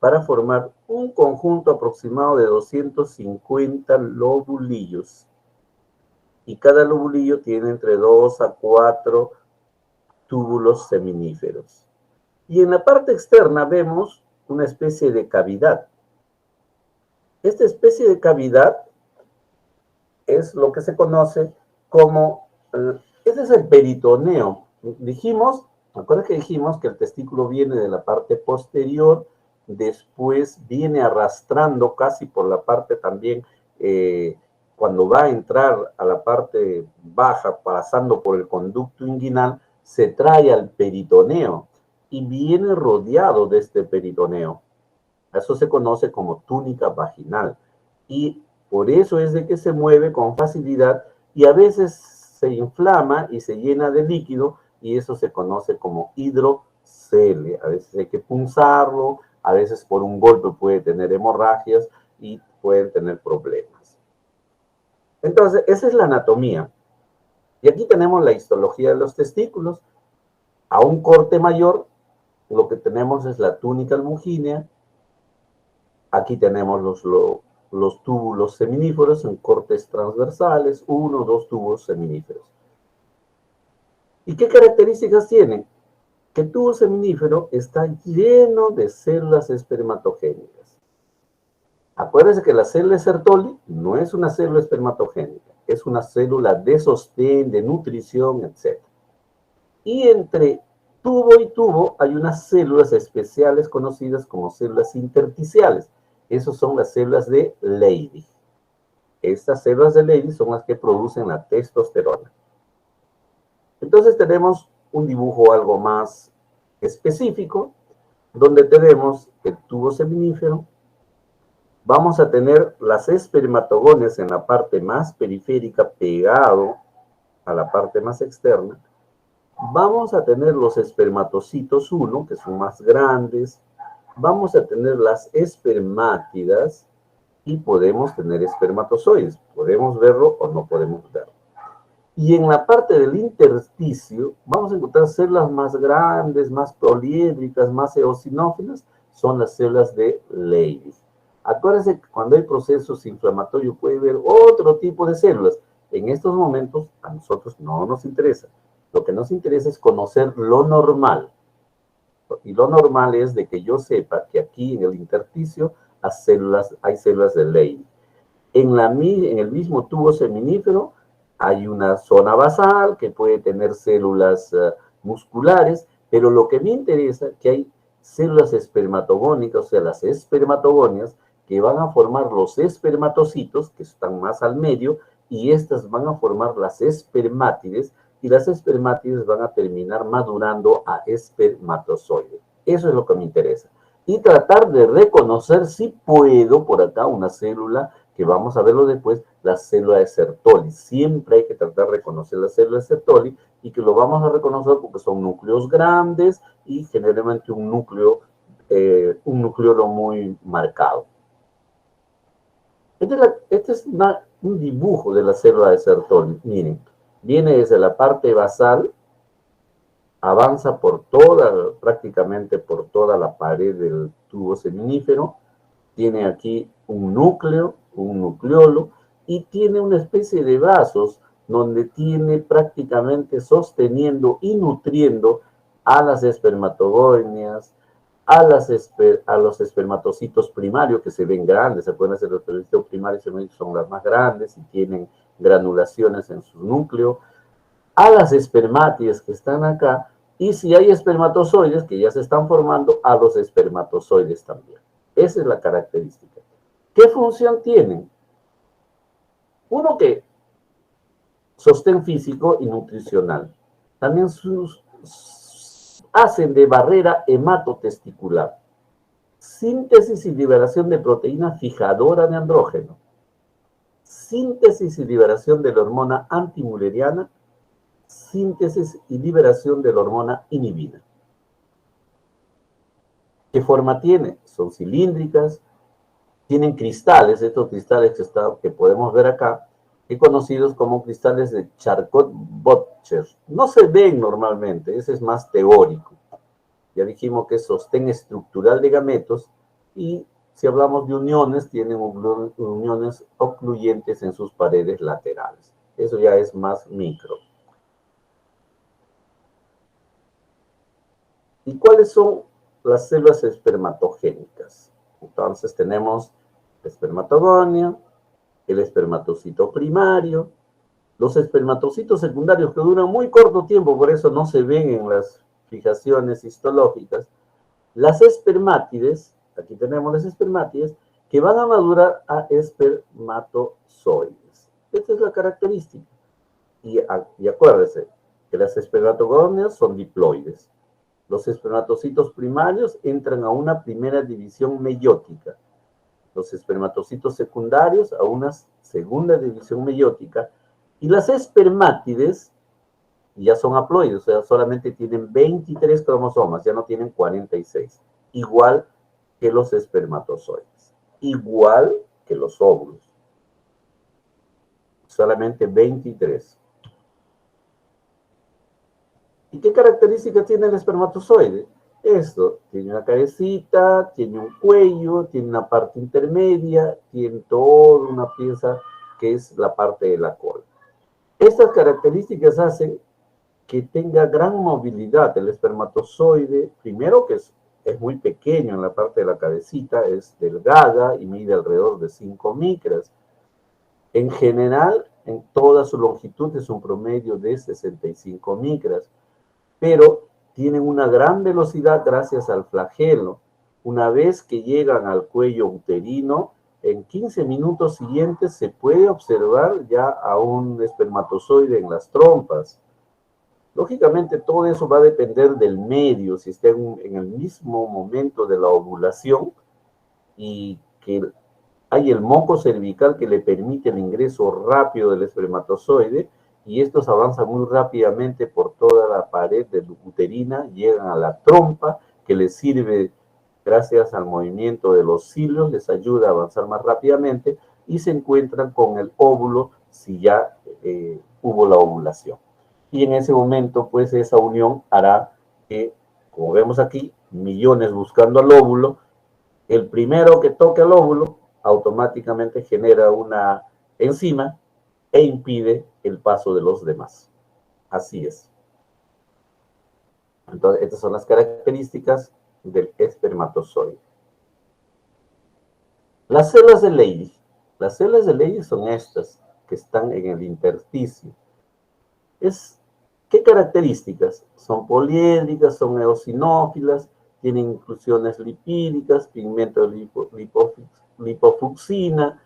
S1: para formar un conjunto aproximado de 250 lobulillos. Y cada lobulillo tiene entre 2 a 4 túbulos seminíferos. Y en la parte externa vemos una especie de cavidad. Esta especie de cavidad es lo que se conoce como, ese es el peritoneo. Dijimos, ¿recuerdas que dijimos que el testículo viene de la parte posterior, después viene arrastrando casi por la parte también, cuando va a entrar a la parte baja, pasando por el conducto inguinal, se trae al peritoneo y viene rodeado de este peritoneo. Eso se conoce como túnica vaginal. Y por eso es de que se mueve con facilidad y a veces se inflama y se llena de líquido y eso se conoce como hidrocele. A veces hay que punzarlo, a veces por un golpe puede tener hemorragias y pueden tener problemas. Entonces, esa es la anatomía. Y aquí tenemos la histología de los testículos. A un corte mayor, lo que tenemos es la túnica almugínea. Aquí tenemos los túbulos seminíferos en cortes transversales, 1 o 2 tubos seminíferos. ¿Y qué características tienen? Que el tubo seminífero está lleno de células espermatogénicas. Acuérdense que la célula de Sertoli no es una célula espermatogénica, es una célula de sostén, de nutrición, etc. Y entre tubo y tubo hay unas células especiales conocidas como células intersticiales. Esas son las células de Leydig. Estas células de Leydig son las que producen la testosterona. Entonces tenemos un dibujo algo más específico, donde tenemos el tubo seminífero. Vamos a tener las espermatogonias en la parte más periférica, pegado a la parte más externa. Vamos a tener los espermatocitos 1, que son más grandes. Vamos a tener las espermátidas y podemos tener espermatozoides. Podemos verlo o no podemos verlo. Y en la parte del intersticio vamos a encontrar células más grandes, más poliédricas, más eosinófilas. Son las células de Leydig. Acuérdense que cuando hay procesos inflamatorios puede haber otro tipo de células. En estos momentos a nosotros no nos interesa. Lo que nos interesa es conocer lo normal. Y lo normal es de que yo sepa que aquí en el intersticio hay células de Leydig. En el mismo tubo seminífero hay una zona basal que puede tener células musculares, pero lo que me interesa es que hay células espermatogónicas, o sea, las espermatogonias, que van a formar los espermatocitos, que están más al medio, y estas van a formar las espermátides, y las espermátides van a terminar madurando a espermatozoides. Eso es lo que me interesa. Y tratar de reconocer si puedo por acá una célula, que vamos a verlo después, la célula de Sertoli. Siempre hay que tratar de reconocer la célula de Sertoli y que lo vamos a reconocer porque son núcleos grandes y generalmente un núcleo muy marcado. Este es un dibujo de la célula de Sertoli. Miren, viene desde la parte basal, avanza prácticamente por toda la pared del tubo seminífero, tiene aquí un núcleo, un nucleolo, y tiene una especie de vasos donde tiene prácticamente sosteniendo y nutriendo a las espermatogonias, a los espermatocitos primarios que se ven grandes. Se pueden hacer los espermatocitos primarios, son las más grandes y tienen granulaciones en su núcleo, a las espermátides que están acá, y si hay espermatozoides que ya se están formando, a los espermatozoides también. Esa es la característica. ¿Qué función tienen? Uno, que sostén físico y nutricional. También hacen de barrera hematotesticular. Síntesis y liberación de proteína fijadora de andrógeno. Síntesis y liberación de la hormona antimuleriana. Síntesis y liberación de la hormona inhibina. ¿Qué forma tiene? Son cilíndricas, tienen cristales, estos cristales que podemos ver acá, conocidos como cristales de Charcot-Böttcher. No se ven normalmente, ese es más teórico. Ya dijimos que es sostén estructural de gametos, y si hablamos de uniones, tienen uniones ocluyentes en sus paredes laterales. Eso ya es más micro. ¿Y cuáles son las células espermatogénicas? Entonces tenemos espermatogonia, el espermatocito primario, los espermatocitos secundarios que duran muy corto tiempo, por eso no se ven en las fijaciones histológicas, las espermátides, aquí tenemos las espermátides, que van a madurar a espermatozoides. Esta es la característica. Y acuérdese que las espermatogonias son diploides. Los espermatocitos primarios entran a una primera división meiótica. Los espermatocitos secundarios a una segunda división meiótica. Y las espermátides ya son haploides, o sea, solamente tienen 23 cromosomas, ya no tienen 46. Igual que los espermatozoides. Igual que los óvulos. Solamente 23. ¿Y qué características tiene el espermatozoide? Esto, tiene una cabecita, tiene un cuello, tiene una parte intermedia, tiene toda una pieza que es la parte de la cola. Estas características hacen que tenga gran movilidad el espermatozoide, primero que es muy pequeño en la parte de la cabecita, es delgada y mide alrededor de 5 micras. En general, en toda su longitud es un promedio de 65 micras, pero tienen una gran velocidad gracias al flagelo. Una vez que llegan al cuello uterino, en 15 minutos siguientes se puede observar ya a un espermatozoide en las trompas. Lógicamente, todo eso va a depender del medio, si está en el mismo momento de la ovulación y que hay el moco cervical que le permite el ingreso rápido del espermatozoide, y estos avanzan muy rápidamente por toda la pared uterina, llegan a la trompa, que les sirve, gracias al movimiento de los cilios, les ayuda a avanzar más rápidamente, y se encuentran con el óvulo si ya hubo la ovulación. Y en ese momento, pues, esa unión hará que, como vemos aquí, millones buscando al óvulo, el primero que toque al óvulo automáticamente genera una enzima e impide el paso de los demás. Así es. Entonces, estas son las características del espermatozoide. Las células de Leydig. Las células de Leydig son estas, que están en el intersticio. ¿Qué características? Son poliédricas, son eosinófilas, tienen inclusiones lipídicas, pigmento de lipofucsina,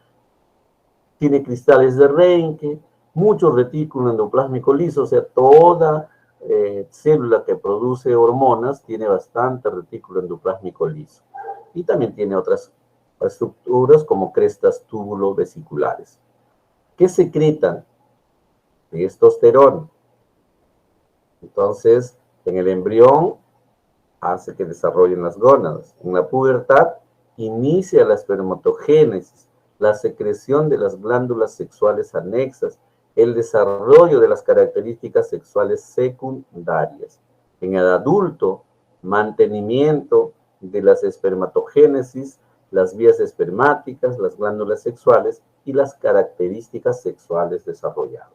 S1: tiene cristales de Reinke, mucho retículo endoplásmico liso, o sea, toda célula que produce hormonas tiene bastante retículo endoplásmico liso. Y también tiene otras estructuras como crestas túbulo-vesiculares. ¿Qué secretan? Testosterona. Entonces, en el embrión hace que desarrollen las gónadas. En la pubertad inicia la espermatogénesis, la secreción de las glándulas sexuales anexas, el desarrollo de las características sexuales secundarias. En el adulto, mantenimiento de las espermatogénesis, las vías espermáticas, las glándulas sexuales y las características sexuales desarrolladas.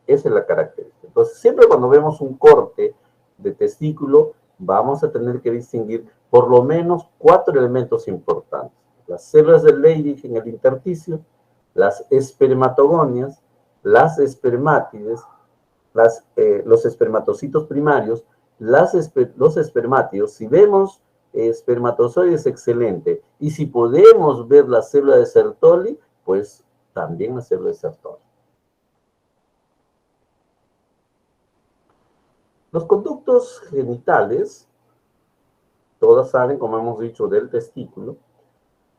S1: Esa es la característica. Entonces, siempre cuando vemos un corte de testículo, vamos a tener que distinguir por lo menos 4 elementos importantes. Las células de Leydig en el intersticio, las espermatogonias, las espermátides, los espermatocitos primarios, los espermátidos. Si vemos espermatozoides, excelente. Y si podemos ver la célula de Sertoli, pues también la célula de Sertoli. Los conductos genitales, todas salen, como hemos dicho, del testículo,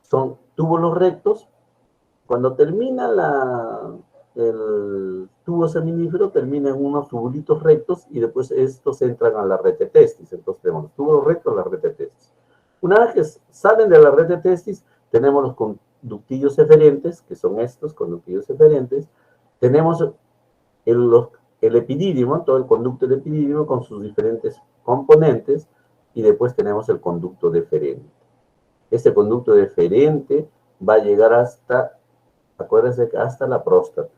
S1: son túbulos rectos. Cuando termina el tubo seminífero, termina en unos tubulitos rectos y después estos entran a la red de testis. Entonces tenemos los túbulos rectos, la red de testis. Una vez que salen de la red de testis, tenemos los conductillos eferentes, que son estos conductillos eferentes. Tenemos el epidídimo, todo el conducto del epidídimo con sus diferentes componentes, y después tenemos el conducto deferente. Este conducto deferente va a llegar hasta, acuérdense, hasta la próstata,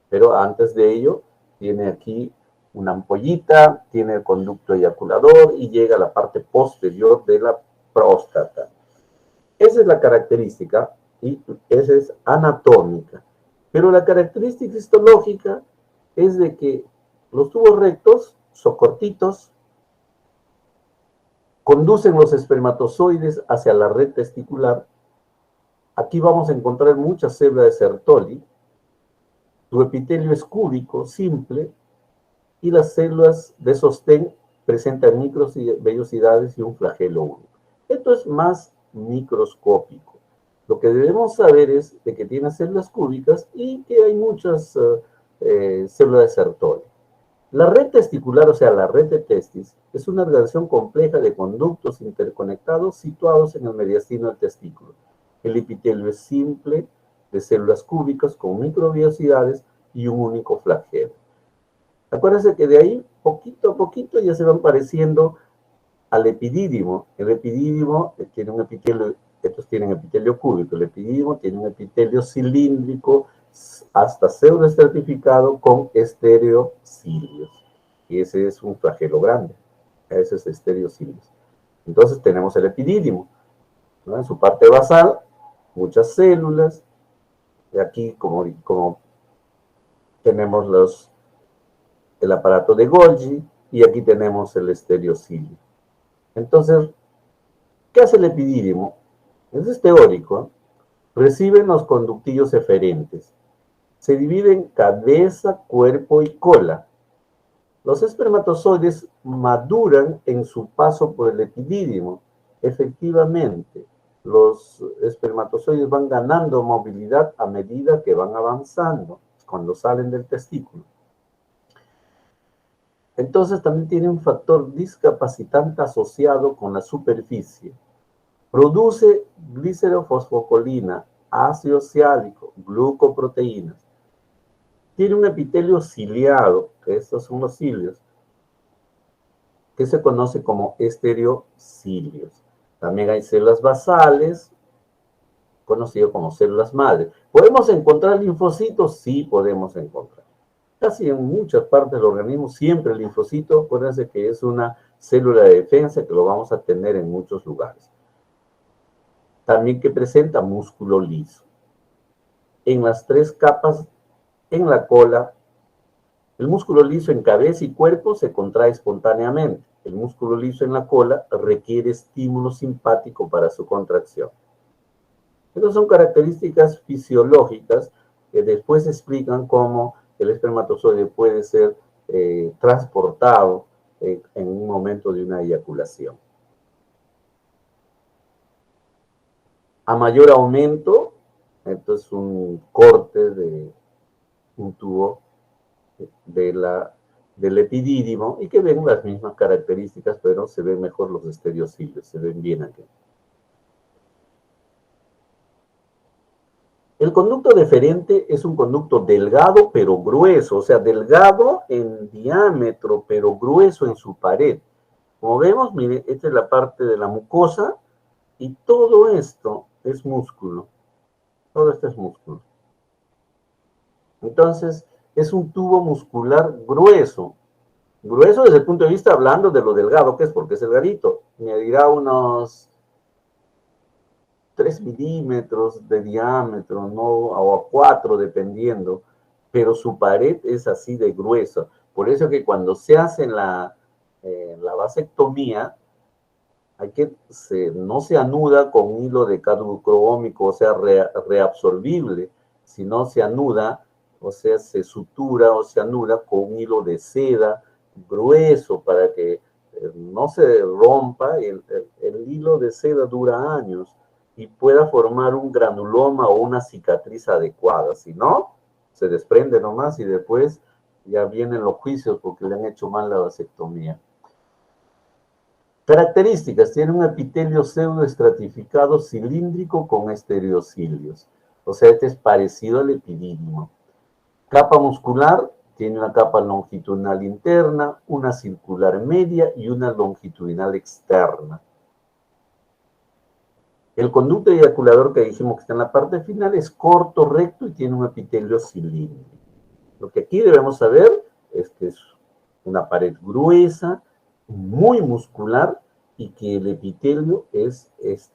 S1: pero antes de ello tiene aquí una ampollita, tiene el conducto eyaculador y llega a la parte posterior de la próstata. Esa es la característica y esa es anatómica. Pero la característica histológica es de que los tubos rectos son cortitos, conducen los espermatozoides hacia la red testicular. Aquí vamos a encontrar muchas células de Sertoli. Su epitelio es cúbico, simple, y las células de sostén presentan microvellosidades y un flagelo único. Esto es más microscópico. Lo que debemos saber es de que tiene células cúbicas y que hay muchas células de Sertoli. La red testicular, o sea, la red de testis, es una relación compleja de conductos interconectados situados en el mediastino del testículo. El epitelio es simple, de células cúbicas con microvellosidades y un único flagelo. Acuérdense que de ahí, poquito a poquito, ya se van pareciendo al epidídimo. El epidídimo tiene un epitelio, estos tienen epitelio cúbico, el epidídimo tiene un epitelio cilíndrico hasta pseudoestratificado con estereocilios. Y ese es un flagelo grande, ese es estereocilios. Entonces tenemos el epidídimo, ¿no? En su parte basal, muchas células, y aquí como tenemos el aparato de Golgi, y aquí tenemos el estereocilio. Entonces, ¿qué hace el epidídimo? Es teórico, reciben los conductillos eferentes. Se divide en cabeza, cuerpo y cola. Los espermatozoides maduran en su paso por el epidídimo. Efectivamente, los espermatozoides van ganando movilidad a medida que van avanzando, cuando salen del testículo. Entonces también tiene un factor discapacitante asociado con la superficie. Produce glicerofosfocolina, ácido siálico, glucoproteínas. Tiene un epitelio ciliado, que estos son los cilios, que se conoce como estereocilios. También hay células basales, conocido como células madre. ¿Podemos encontrar linfocitos? Sí, podemos encontrar. Casi en muchas partes del organismo, siempre el linfocito, acuérdense que es una célula de defensa que lo vamos a tener en muchos lugares. También que presenta músculo liso. En las tres capas, en la cola, el músculo liso en cabeza y cuerpo se contrae espontáneamente. El músculo liso en la cola requiere estímulo simpático para su contracción. Estas son características fisiológicas que después explican cómo el espermatozoide puede ser transportado en un momento de una eyaculación. A mayor aumento, esto es un corte de un tubo del epidídimo y que ven las mismas características, pero se ven mejor los estereocilios, se ven bien aquí. El conducto deferente es un conducto delgado pero grueso, o sea, delgado en diámetro pero grueso en su pared. Como vemos, miren, esta es la parte de la mucosa y todo esto es músculo. Todo esto es músculo. Entonces, es un tubo muscular grueso. Grueso desde el punto de vista, hablando de lo delgado que es, porque es delgadito. Medirá unos 3 milímetros de diámetro, ¿no? O a 4, dependiendo. Pero su pared es así de gruesa. Por eso que cuando se hace la vasectomía, no se anuda con un hilo de cátulo cromómico, o sea, reabsorbible, sino se anuda, o sea, se sutura o se anuda con un hilo de seda grueso para que no se rompa. El hilo de seda dura años y pueda formar un granuloma o una cicatriz adecuada. Si no, se desprende nomás y después ya vienen los juicios porque le han hecho mal la vasectomía. Características: tiene un epitelio pseudoestratificado cilíndrico con estereocilios. O sea, este es parecido al epidídimo. Capa muscular: tiene una capa longitudinal interna, una circular media y una longitudinal externa. El conducto eyaculador que dijimos que está en la parte final es corto, recto y tiene un epitelio cilíndrico. Lo que aquí debemos saber es que es una pared gruesa, muy muscular, y que el epitelio es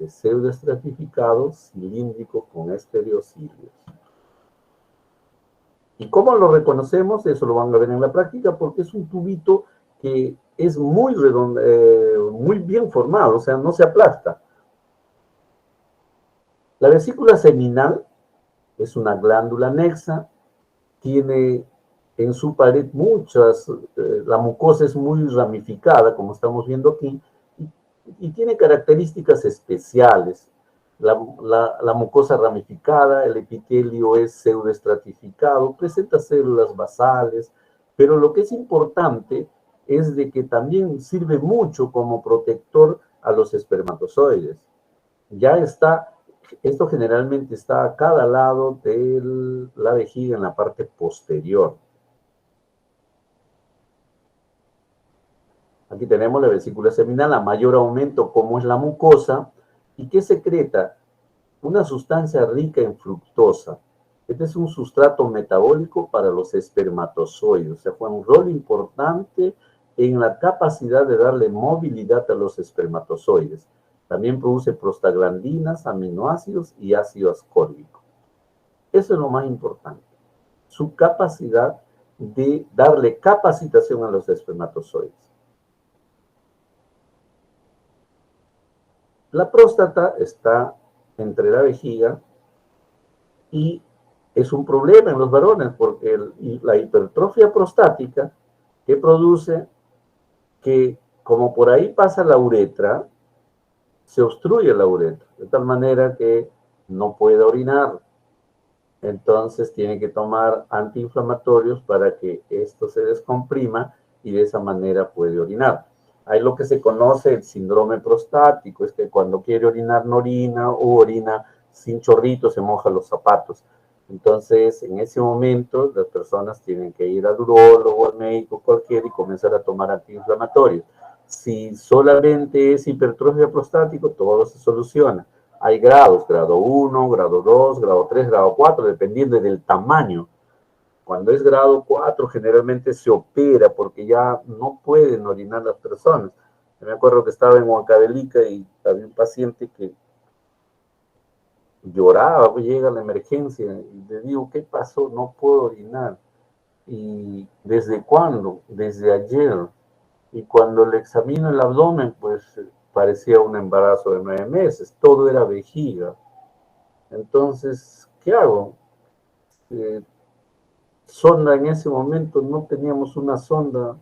S1: pseudoestratificado cilíndrico con estereocilios. ¿Y cómo lo reconocemos? Eso lo van a ver en la práctica, porque es un tubito que es muy redondo, muy bien formado, o sea, no se aplasta. La vesícula seminal es una glándula anexa, tiene en su pared la mucosa es muy ramificada, como estamos viendo aquí, y tiene características especiales. La mucosa ramificada, el epitelio es pseudoestratificado, presenta células basales, pero lo que es importante es de que también sirve mucho como protector a los espermatozoides. Ya está, esto generalmente está a cada lado de la vejiga en la parte posterior. Aquí tenemos la vesícula seminal, a mayor aumento como es la mucosa, y que secreta una sustancia rica en fructosa. Este es un sustrato metabólico para los espermatozoides, o sea, juega un rol importante en la capacidad de darle movilidad a los espermatozoides. También produce prostaglandinas, aminoácidos y ácido ascórbico. Eso es lo más importante, su capacidad de darle capacitación a los espermatozoides. La próstata está entre la vejiga y es un problema en los varones porque la hipertrofia prostática que produce que como por ahí pasa la uretra, se obstruye la uretra, de tal manera que no puede orinar. Entonces tiene que tomar antiinflamatorios para que esto se descomprima y de esa manera puede orinar. Hay lo que se conoce el síndrome prostático, es que cuando quiere orinar no orina o orina sin chorrito, se moja los zapatos. Entonces, en ese momento, las personas tienen que ir al urólogo, al médico cualquiera y comenzar a tomar antiinflamatorios. Si solamente es hipertrofia prostático, todo se soluciona. Hay grados, grado 1, grado 2, grado 3, grado 4, dependiendo del tamaño. Cuando es grado 4, generalmente se opera porque ya no pueden orinar las personas. Me acuerdo que estaba en Huancavelica y había un paciente que lloraba, pues llega a la emergencia y le digo, ¿qué pasó? No puedo orinar. ¿Y desde cuándo? Desde ayer. Y cuando le examino el abdomen, pues parecía un embarazo de 9 meses, todo era vejiga. Entonces, ¿qué hago? Sonda en ese momento, no teníamos una sonda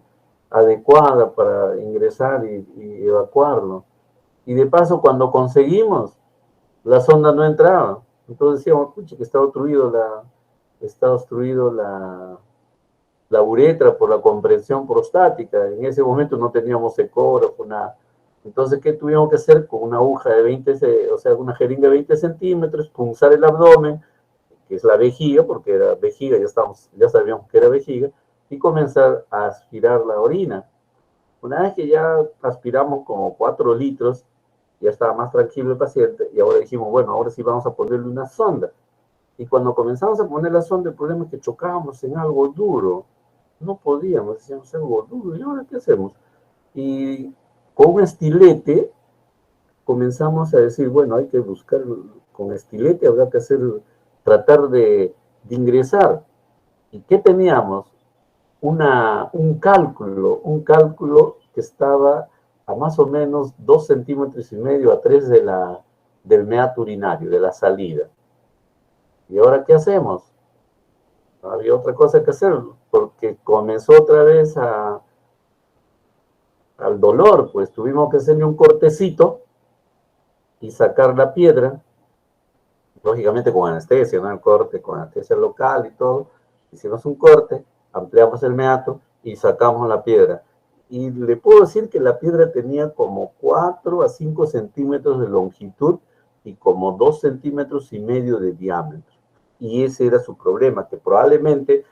S1: adecuada para ingresar y evacuarlo. Y de paso, cuando conseguimos, la sonda no entraba. Entonces decíamos, pucha, que está obstruido la uretra por la compresión prostática. En ese momento no teníamos ecógrafo, nada. Entonces, ¿qué tuvimos que hacer? Con una aguja de 20, o sea, una jeringa de 20 centímetros, punzar el abdomen, que es la vejiga, porque era vejiga, ya sabíamos que era vejiga, y comenzar a aspirar la orina. Una vez que ya aspiramos como 4 litros, ya estaba más tranquilo el paciente, y ahora dijimos, bueno, ahora sí vamos a ponerle una sonda. Y cuando comenzamos a poner la sonda, el problema es que chocábamos en algo duro. No podíamos, decíamos algo duro, ¿y ahora qué hacemos? Y con un estilete comenzamos a decir, bueno, hay que buscar con estilete, habrá que tratar de ingresar. ¿Y qué teníamos? Un cálculo que estaba a más o menos 2,5 centímetros a 3 del meato urinario, de la salida. ¿Y ahora qué hacemos? No había otra cosa que hacer, porque comenzó otra vez al dolor, pues tuvimos que hacerle un cortecito y sacar la piedra, lógicamente con anestesia, ¿no? El corte con anestesia local y todo. Hicimos un corte, ampliamos el meato y sacamos la piedra. Y le puedo decir que la piedra tenía como 4 a 5 centímetros de longitud y como 2,5 centímetros de diámetro. Y ese era su problema, que probablemente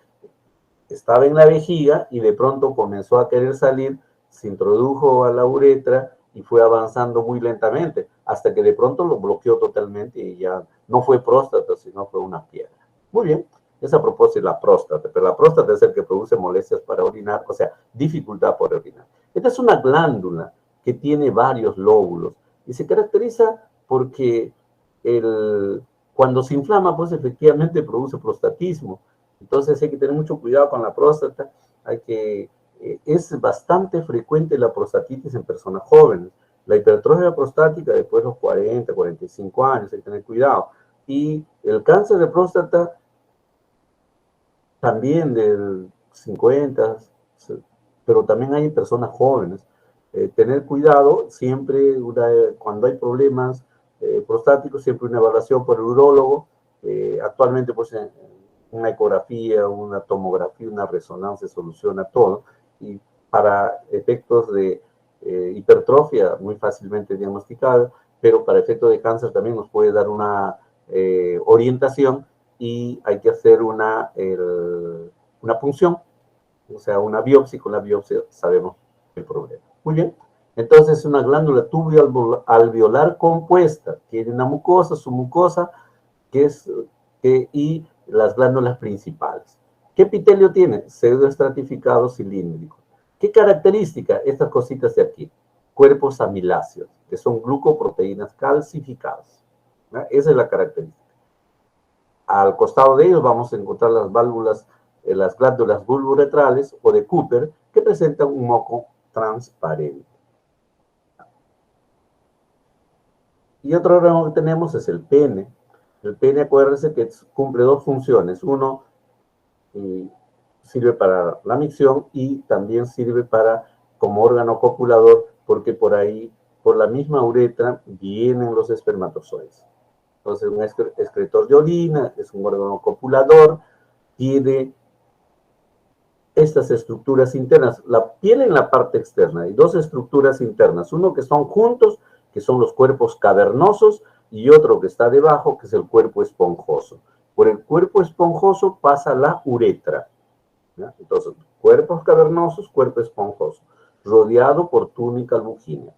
S1: estaba en la vejiga y de pronto comenzó a querer salir, se introdujo a la uretra y fue avanzando muy lentamente, hasta que de pronto lo bloqueó totalmente y ya no fue próstata, sino fue una piedra. Muy bien, esa a propósito es la próstata, pero la próstata es el que produce molestias para orinar, o sea, dificultad por orinar. Esta es una glándula que tiene varios lóbulos y se caracteriza porque cuando se inflama, pues efectivamente produce prostatismo. Entonces hay que tener mucho cuidado con la próstata. Es bastante frecuente la prostatitis en personas jóvenes. La hipertrofia prostática después de los 40, 45 años, hay que tener cuidado. Y el cáncer de próstata también del 50, pero también hay personas jóvenes. Tener cuidado, siempre cuando hay problemas prostáticos, siempre una evaluación por el urólogo. Actualmente, pues, una ecografía, una tomografía, una resonancia soluciona todo. Y para efectos de hipertrofia, muy fácilmente diagnosticada, pero para efectos de cáncer también nos puede dar una orientación y hay que hacer una punción, o sea, una biopsia, y con la biopsia sabemos el problema. Muy bien. Entonces, una glándula tubio-alveolar compuesta, tiene una mucosa, su mucosa, y las glándulas principales. ¿Qué epitelio tiene? Pseudoestratificado cilíndrico. ¿Qué característica? Estas cositas de aquí. Cuerpos amiláceos, que son glucoproteínas calcificadas. ¿No? Esa es la característica. Al costado de ellos vamos a encontrar las válvulas, las glándulas bulboretrales o de Cooper, que presentan un moco transparente. Y otro órgano que tenemos es el pene. El pene, acuérdense que cumple dos funciones. Uno, sirve para la micción y también sirve como órgano copulador, porque por ahí, por la misma uretra, vienen los espermatozoides. Entonces, un excretor de orina es un órgano copulador, tiene estas estructuras internas. La piel en la parte externa, hay dos estructuras internas, uno que son juntos, que son los cuerpos cavernosos, y otro que está debajo, que es el cuerpo esponjoso. Por el cuerpo esponjoso pasa la uretra. ¿Ya? Entonces, cuerpos cavernosos, cuerpo esponjoso, rodeado por túnica albuginea.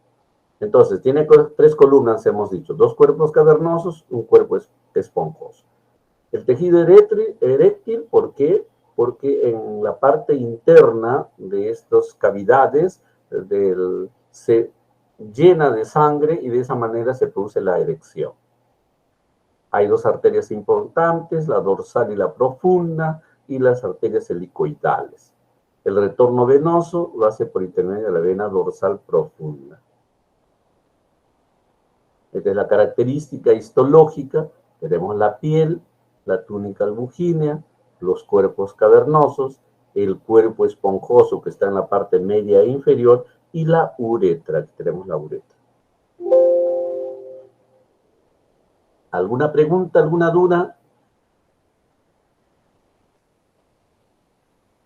S1: Entonces, tiene tres columnas, hemos dicho, dos cuerpos cavernosos, un cuerpo esponjoso. El tejido eréctil, ¿por qué? Porque en la parte interna de estas cavidades se llena de sangre y de esa manera se produce la erección. Hay dos arterias importantes, la dorsal y la profunda, y las arterias helicoidales. El retorno venoso lo hace por intermedio de la vena dorsal profunda. Esta es la característica histológica. Tenemos la piel, la túnica albuginea, los cuerpos cavernosos, el cuerpo esponjoso que está en la parte media e inferior y la uretra. Aquí tenemos la uretra. ¿Alguna pregunta, alguna duda?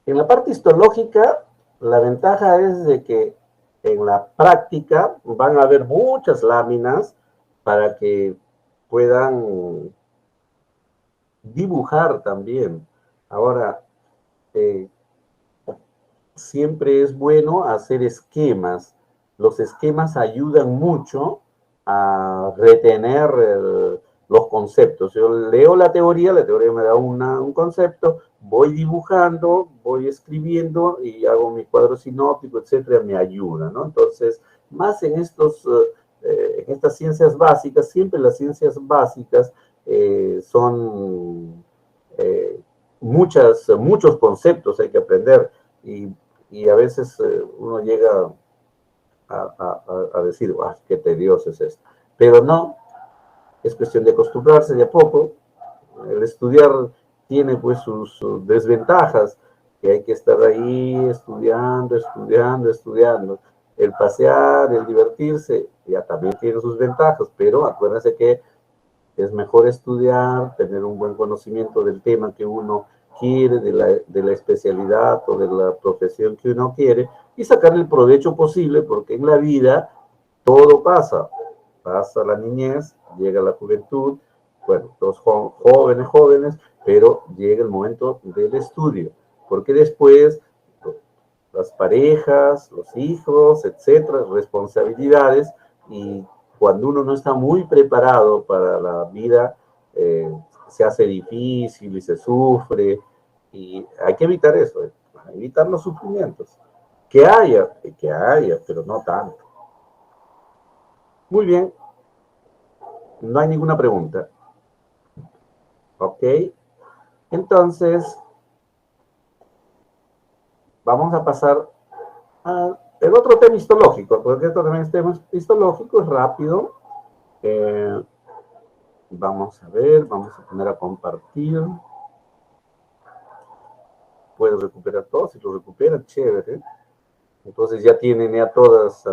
S1: En la parte histológica, la ventaja es de que en la práctica van a haber muchas láminas para que puedan dibujar también. Ahora, siempre es bueno hacer esquemas. Los esquemas ayudan mucho a retener los conceptos. Yo leo la teoría me da un concepto, voy dibujando, voy escribiendo y hago mi cuadro sinóptico, etcétera, me ayuda, ¿no? Entonces, más en estas ciencias básicas, siempre las ciencias básicas son muchos conceptos hay que aprender y a veces uno llega a decir, ¡ah, qué tedioso es esto! Pero no, es cuestión de acostumbrarse de a poco. El estudiar tiene pues sus desventajas, que hay que estar ahí estudiando. El pasear, el divertirse, ya también tiene sus ventajas, pero acuérdense que es mejor estudiar, tener un buen conocimiento del tema que uno quiere, de la especialidad o de la profesión que uno quiere, y sacar el provecho posible, porque en la vida todo pasa. Pasa la niñez, llega la juventud, bueno, todos jóvenes, pero llega el momento del estudio, porque después las parejas, los hijos, etcétera, responsabilidades, y cuando uno no está muy preparado para la vida, se hace difícil y se sufre, y hay que evitar eso, evitar los sufrimientos. Que haya, pero no tanto. Muy bien, no hay ninguna pregunta. Ok, entonces vamos a pasar al otro tema histológico, porque esto también es tema histológico, es rápido. Vamos a ver, vamos a poner a compartir. Puedes recuperar todo, si lo recuperan, chévere. Entonces ya tienen ya todas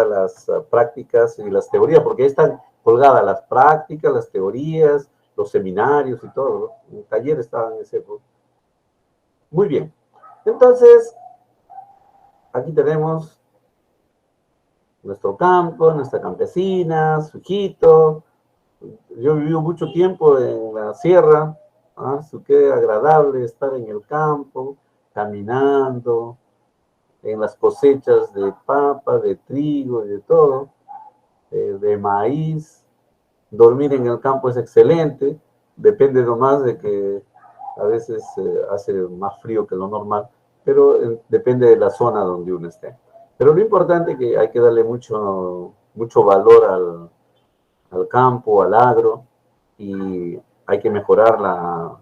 S1: las prácticas y las teorías, porque ahí están colgadas las prácticas, las teorías, los seminarios y todo, ¿no? El taller estaba en ese. Muy bien. Entonces, aquí tenemos nuestro campo, nuestra campesina, su hijito. Yo viví mucho tiempo en la sierra, ¿ah? Qué agradable estar en el campo, caminando, en las cosechas de papa, de trigo y de todo, de maíz. Dormir en el campo es excelente, depende nomás de que a veces hace más frío que lo normal, pero depende de la zona donde uno esté. Pero lo importante es que hay que darle mucho valor al campo, al agro, y hay que mejorar la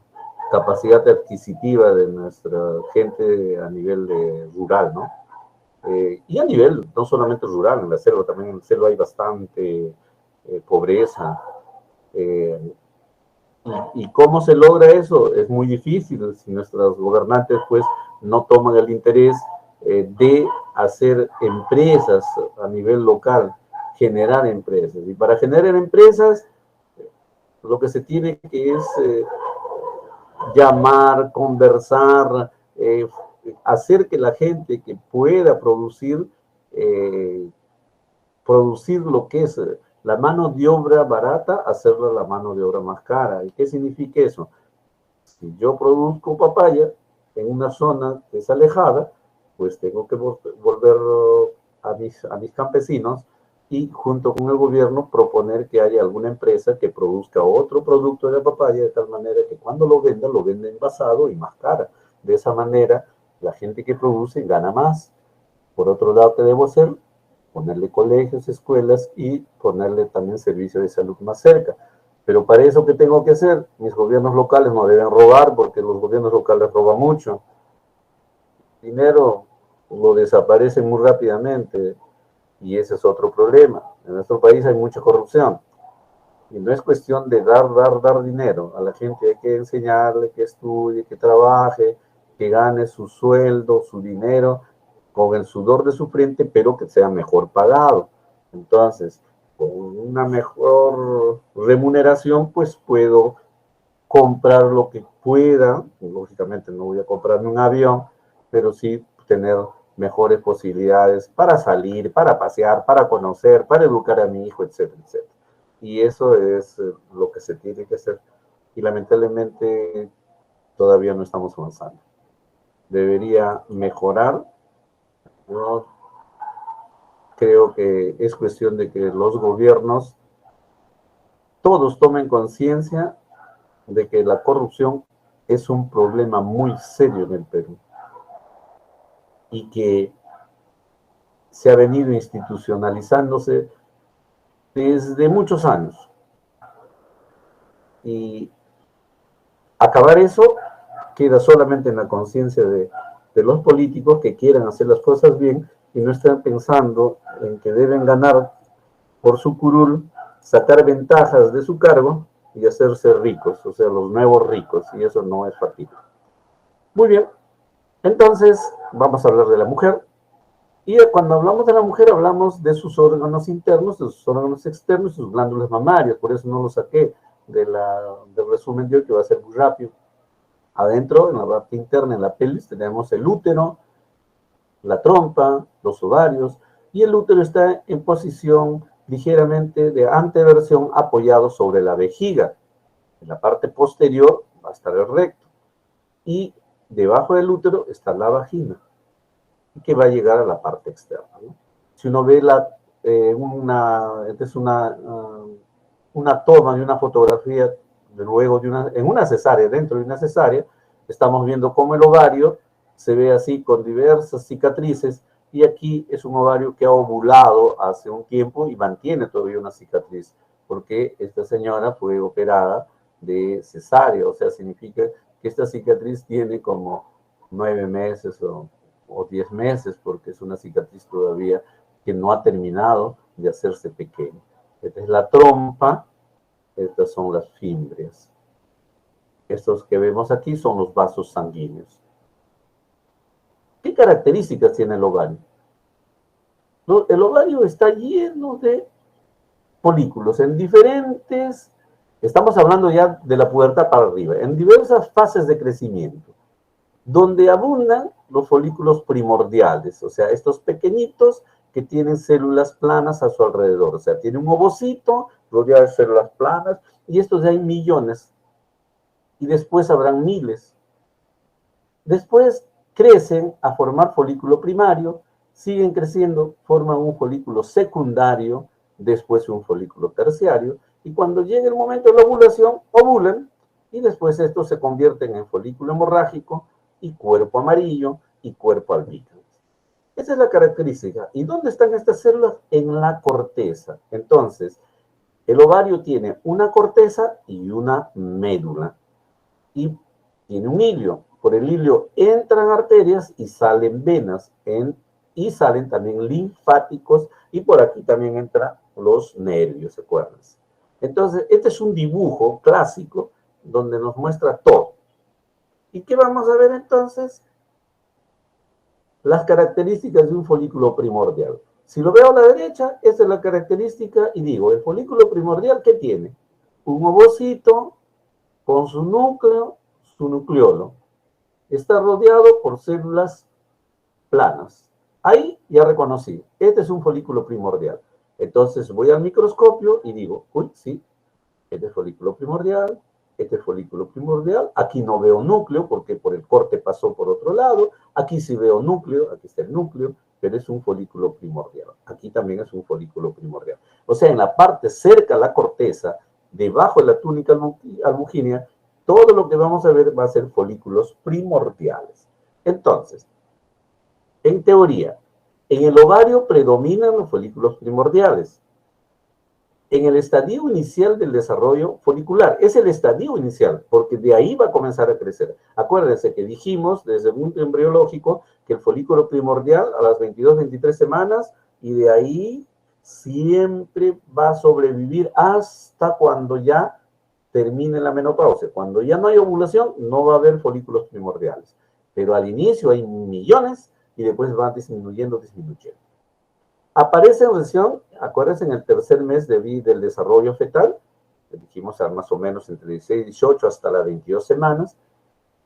S1: capacidad adquisitiva de nuestra gente a nivel rural, ¿no? Y a nivel no solamente rural, en la selva, también en la selva hay bastante pobreza. Eh, ¿Y cómo se logra eso? Es muy difícil si nuestros gobernantes pues no toman el interés de hacer empresas a nivel local, generar empresas. Y para generar empresas, lo que se tiene que es llamar, conversar, hacer que la gente que pueda eh, producir lo que es la mano de obra barata, hacerla la mano de obra más cara. ¿Y qué significa eso? Si yo produzco papaya en una zona que es alejada, pues tengo que volver a mis campesinos y junto con el gobierno proponer que haya alguna empresa que produzca otro producto de la papaya de tal manera que cuando lo venda envasado y más cara. De esa manera, la gente que produce gana más. Por otro lado, ¿qué debo hacer? Ponerle colegios, escuelas y ponerle también servicios de salud más cerca. Pero para eso, ¿qué tengo que hacer? Mis gobiernos locales no deben robar porque los gobiernos locales roban mucho. Dinero lo desaparece muy rápidamente y ese es otro problema. En nuestro país hay mucha corrupción y no es cuestión de dar dinero. A la gente hay que enseñarle que estudie, que trabaje, que gane su sueldo, su dinero con el sudor de su frente, pero que sea mejor pagado. Entonces, con una mejor remuneración, pues puedo comprar lo que pueda. Lógicamente no voy a comprarme un avión, pero sí tener mejores posibilidades para salir, para pasear, para conocer, para educar a mi hijo, etcétera, etcétera. Y eso es lo que se tiene que hacer. Y lamentablemente todavía no estamos avanzando. Debería mejorar. Yo creo que es cuestión de que los gobiernos todos tomen conciencia de que la corrupción es un problema muy serio en el Perú y que se ha venido institucionalizándose desde muchos años. Y acabar eso queda solamente en la conciencia de los políticos que quieran hacer las cosas bien y no están pensando en que deben ganar por su curul, sacar ventajas de su cargo y hacerse ricos, o sea, los nuevos ricos, y eso no es factible. Muy bien, entonces vamos a hablar de la mujer. Y cuando hablamos de la mujer, hablamos de sus órganos internos, de sus órganos externos, sus glándulas mamarias. Por eso no lo saqué del resumen de hoy, que va a ser muy rápido. Adentro, en la parte interna, en la pelvis, tenemos el útero, la trompa, los ovarios, y el útero está en posición ligeramente de anteversión apoyado sobre la vejiga. En la parte posterior va a estar el recto. Y debajo del útero está la vagina, que va a llegar a la parte externa, ¿no? Si uno ve una toma de una fotografía luego en una cesárea, dentro de una cesárea, estamos viendo cómo el ovario se ve así con diversas cicatrices y aquí es un ovario que ha ovulado hace un tiempo y mantiene todavía una cicatriz, porque esta señora fue operada de cesárea, o sea, significa que esta cicatriz tiene como 9 meses o 10 meses, porque es una cicatriz todavía que no ha terminado de hacerse pequeña. Esta es la trompa, estas son las fimbrias. Estos que vemos aquí son los vasos sanguíneos. ¿Qué características tiene el ovario? El ovario está lleno de folículos en diferentes, estamos hablando ya de la pubertad para arriba, en diversas fases de crecimiento, donde abundan los folículos primordiales, o sea, estos pequeñitos que tienen células planas a su alrededor, o sea, tiene un ovocito rodeado de células planas, y estos ya hay millones, y después habrán miles. Después crecen a formar folículo primario, siguen creciendo, forman un folículo secundario, después un folículo terciario, y cuando llegue el momento de la ovulación, ovulan, y después estos se convierten en folículo hemorrágico, y cuerpo amarillo, y cuerpo albícano. Esa es la característica. ¿Y dónde están estas células? En la corteza. Entonces, el ovario tiene una corteza y una médula, y tiene un hilio. Por el hilio entran arterias y salen venas, y salen también linfáticos, y por aquí también entran los nervios, ¿se acuerdan? Entonces, este es un dibujo clásico donde nos muestra todo. ¿Y qué vamos a ver entonces? Las características de un folículo primordial. Si lo veo a la derecha, esa es la característica, y digo, el folículo primordial, ¿qué tiene? Un ovocito con su núcleo, su nucleolo. Está rodeado por células planas. Ahí ya reconocí, este es un folículo primordial. Entonces voy al microscopio y digo, uy, sí, este es folículo primordial, este es folículo primordial. Aquí no veo núcleo porque por el corte pasó por otro lado. Aquí sí veo núcleo, aquí está el núcleo, pero es un folículo primordial. Aquí también es un folículo primordial. O sea, en la parte cerca a la corteza, debajo de la túnica albugínea, todo lo que vamos a ver va a ser folículos primordiales. Entonces, en teoría, en el ovario predominan los folículos primordiales. En el estadio inicial del desarrollo folicular, es el estadio inicial, porque de ahí va a comenzar a crecer. Acuérdense que dijimos desde el punto embriológico que el folículo primordial a las 22, 23 semanas, y de ahí siempre va a sobrevivir hasta cuando ya termine la menopausia. Cuando ya no hay ovulación, no va a haber folículos primordiales. Pero al inicio hay millones y después van disminuyendo. Aparece en lesión, acuérdense, en el tercer mes del desarrollo fetal, dijimos más o menos entre 16 y 18 hasta las 22 semanas,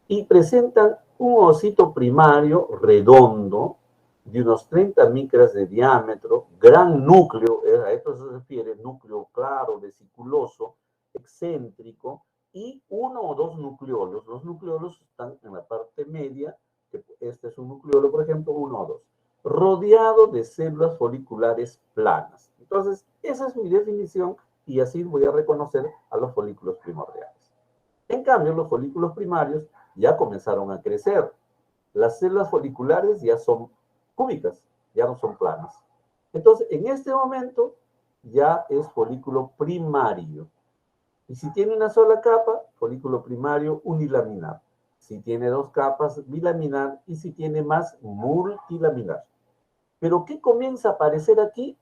S1: y presentan un ovocito primario redondo de unos 30 micras de diámetro, gran núcleo, a esto se refiere, núcleo claro, vesiculoso, excéntrico, y uno o dos nucleolos. Los nucleolos están en la parte media, que este es un nucleolo, por ejemplo, uno o dos, rodeado de células foliculares planas. Entonces, esa es mi definición, y así voy a reconocer a los folículos primordiales. En cambio, los folículos primarios ya comenzaron a crecer. Las células foliculares ya son cúbicas, ya no son planas. Entonces, en este momento ya es folículo primario. Y si tiene una sola capa, folículo primario unilaminar. Si tiene dos capas, bilaminar. Y si tiene más, multilaminar. Pero ¿qué comienza a aparecer aquí?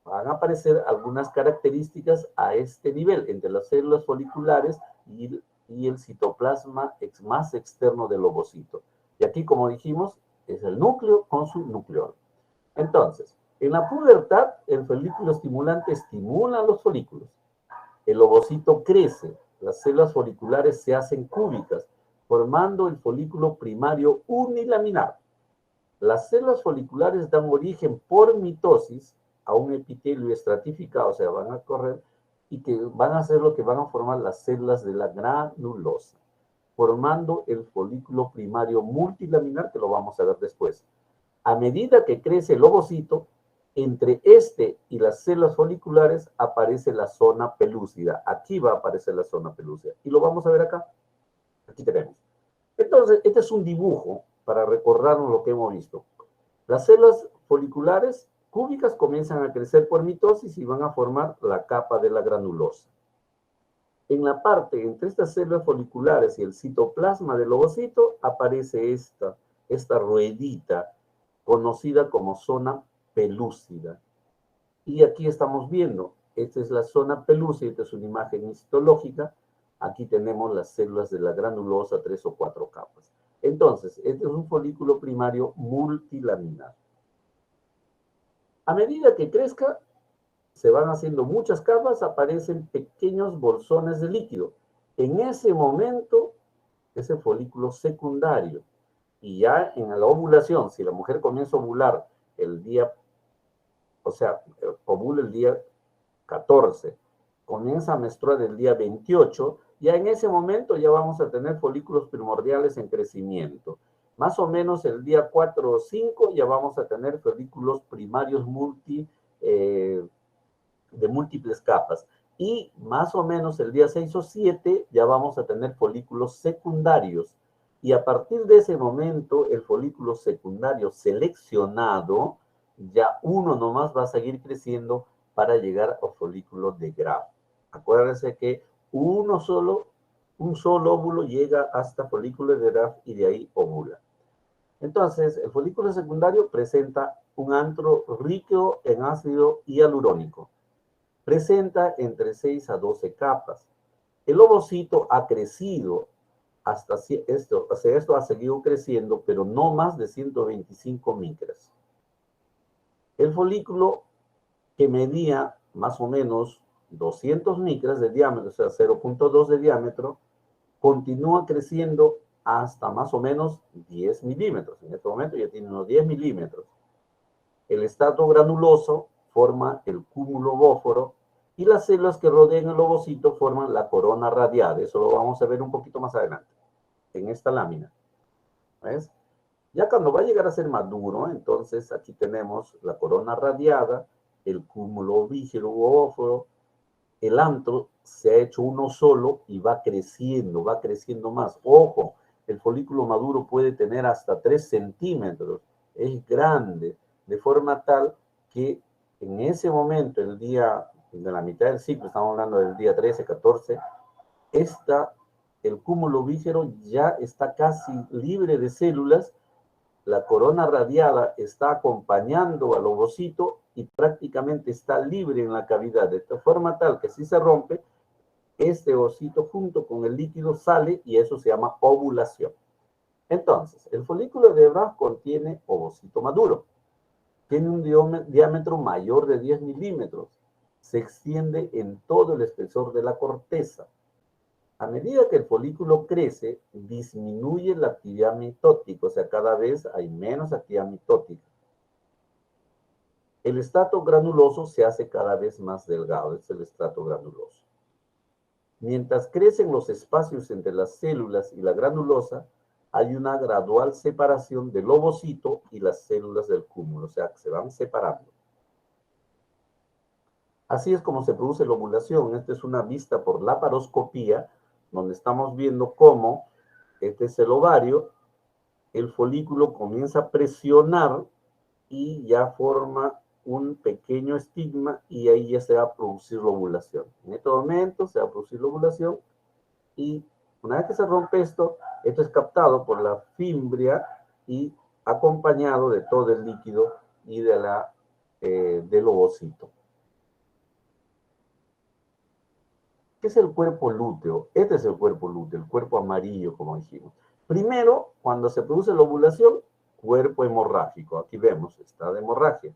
S1: Van a aparecer algunas características a este nivel, entre las células foliculares y el citoplasma más externo del ovocito. Y aquí, como dijimos, es el núcleo con su nucleolo. Entonces, en la pubertad, el folículo estimulante estimula los folículos. El ovocito crece, las células foliculares se hacen cúbicas, formando el folículo primario unilaminar. Las células foliculares dan origen por mitosis a un epitelio estratificado, o sea, van a correr y que van a hacer lo que van a formar las células de la granulosa, formando el folículo primario multilaminar, que lo vamos a ver después. A medida que crece el ovocito, entre este y las células foliculares aparece la zona pelúcida. Aquí va a aparecer la zona pelúcida. Y lo vamos a ver acá. Aquí tenemos. Entonces, este es un dibujo para recordarnos lo que hemos visto. Las células foliculares cúbicas comienzan a crecer por mitosis y van a formar la capa de la granulosa. En la parte entre estas células foliculares y el citoplasma del ovocito aparece esta ruedita conocida como zona pelúcida. Y aquí estamos viendo, esta es la zona pelúcida, esta es una imagen histológica. Aquí tenemos las células de la granulosa, 3 o 4 capas. Entonces, este es un folículo primario multilaminar. A medida que crezca, se van haciendo muchas capas, aparecen pequeños bolsones de líquido. En ese momento, es el folículo secundario. Y ya en la ovulación, si la mujer comienza a ovular el día, o sea, ovula el día 14, comienza a menstruar el día 28, ya en ese momento ya vamos a tener folículos primordiales en crecimiento. Más o menos el día 4 o 5 ya vamos a tener folículos primarios de múltiples capas. Y más o menos el día 6 o 7 ya vamos a tener folículos secundarios. Y a partir de ese momento, el folículo secundario seleccionado, ya uno nomás va a seguir creciendo para llegar al folículo de Graf. Acuérdense que un solo óvulo llega hasta folículo de Graf y de ahí ovula. Entonces, el folículo secundario presenta un antro rico en ácido hialurónico. Presenta entre 6 a 12 capas. El ovocito ha crecido hasta esto, o sea, esto ha seguido creciendo, pero no más de 125 micras. El folículo que medía más o menos 200 micras de diámetro, o sea, 0.2 de diámetro, continúa creciendo hasta más o menos 10 milímetros. En este momento ya tiene unos 10 milímetros. El estrato granuloso forma el cúmulo bóforo y las células que rodean el ovocito forman la corona radiada. Eso lo vamos a ver un poquito más adelante, en esta lámina. ¿Ves? Ya cuando va a llegar a ser maduro, entonces aquí tenemos la corona radiada, el cúmulo vígero u óforo, el antro se ha hecho uno solo y va creciendo más. Ojo, el folículo maduro puede tener hasta 3 centímetros, es grande, de forma tal que en ese momento, el día de la mitad del ciclo, estamos hablando del día 13, 14, el cúmulo vígero ya está casi libre de células, la corona radiada está acompañando al ovocito y prácticamente está libre en la cavidad, de forma tal que si se rompe, este ovocito junto con el líquido sale y eso se llama ovulación. Entonces, el folículo de Graf contiene ovocito maduro. Tiene un diámetro mayor de 10 milímetros. Se extiende en todo el espesor de la corteza. A medida que el folículo crece, disminuye la actividad mitótica, o sea, cada vez hay menos actividad mitótica. El estrato granuloso se hace cada vez más delgado, es el estrato granuloso. Mientras crecen los espacios entre las células y la granulosa, hay una gradual separación del ovocito y las células del cúmulo, o sea, que se van separando. Así es como se produce la ovulación. Esta es una vista por laparoscopía, donde estamos viendo cómo, este es el ovario, el folículo comienza a presionar y ya forma un pequeño estigma y ahí ya se va a producir la ovulación. En este momento se va a producir la ovulación y una vez que se rompe esto es captado por la fimbria y acompañado de todo el líquido y del ovocito. ¿Qué es el cuerpo lúteo? Este es el cuerpo lúteo, el cuerpo amarillo, como dijimos. Primero, cuando se produce la ovulación, cuerpo hemorrágico. Aquí vemos, está de hemorragia.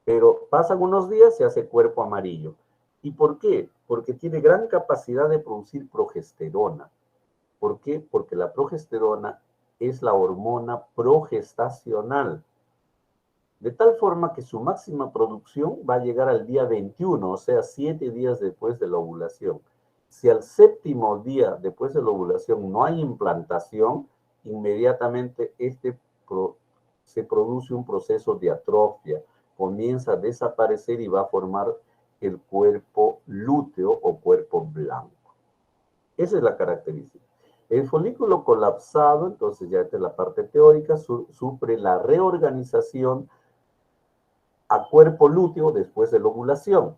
S1: Pero pasan unos días, se hace cuerpo amarillo. ¿Y por qué? Porque tiene gran capacidad de producir progesterona. ¿Por qué? Porque la progesterona es la hormona progestacional. De tal forma que su máxima producción va a llegar al día 21, o sea, 7 días después de la ovulación. Si al 7º día después de la ovulación no hay implantación, inmediatamente se produce un proceso de atrofia, comienza a desaparecer y va a formar el cuerpo lúteo o cuerpo blanco. Esa es la característica. El folículo colapsado, entonces ya esta es la parte teórica, sufre la reorganización a cuerpo lúteo después de la ovulación.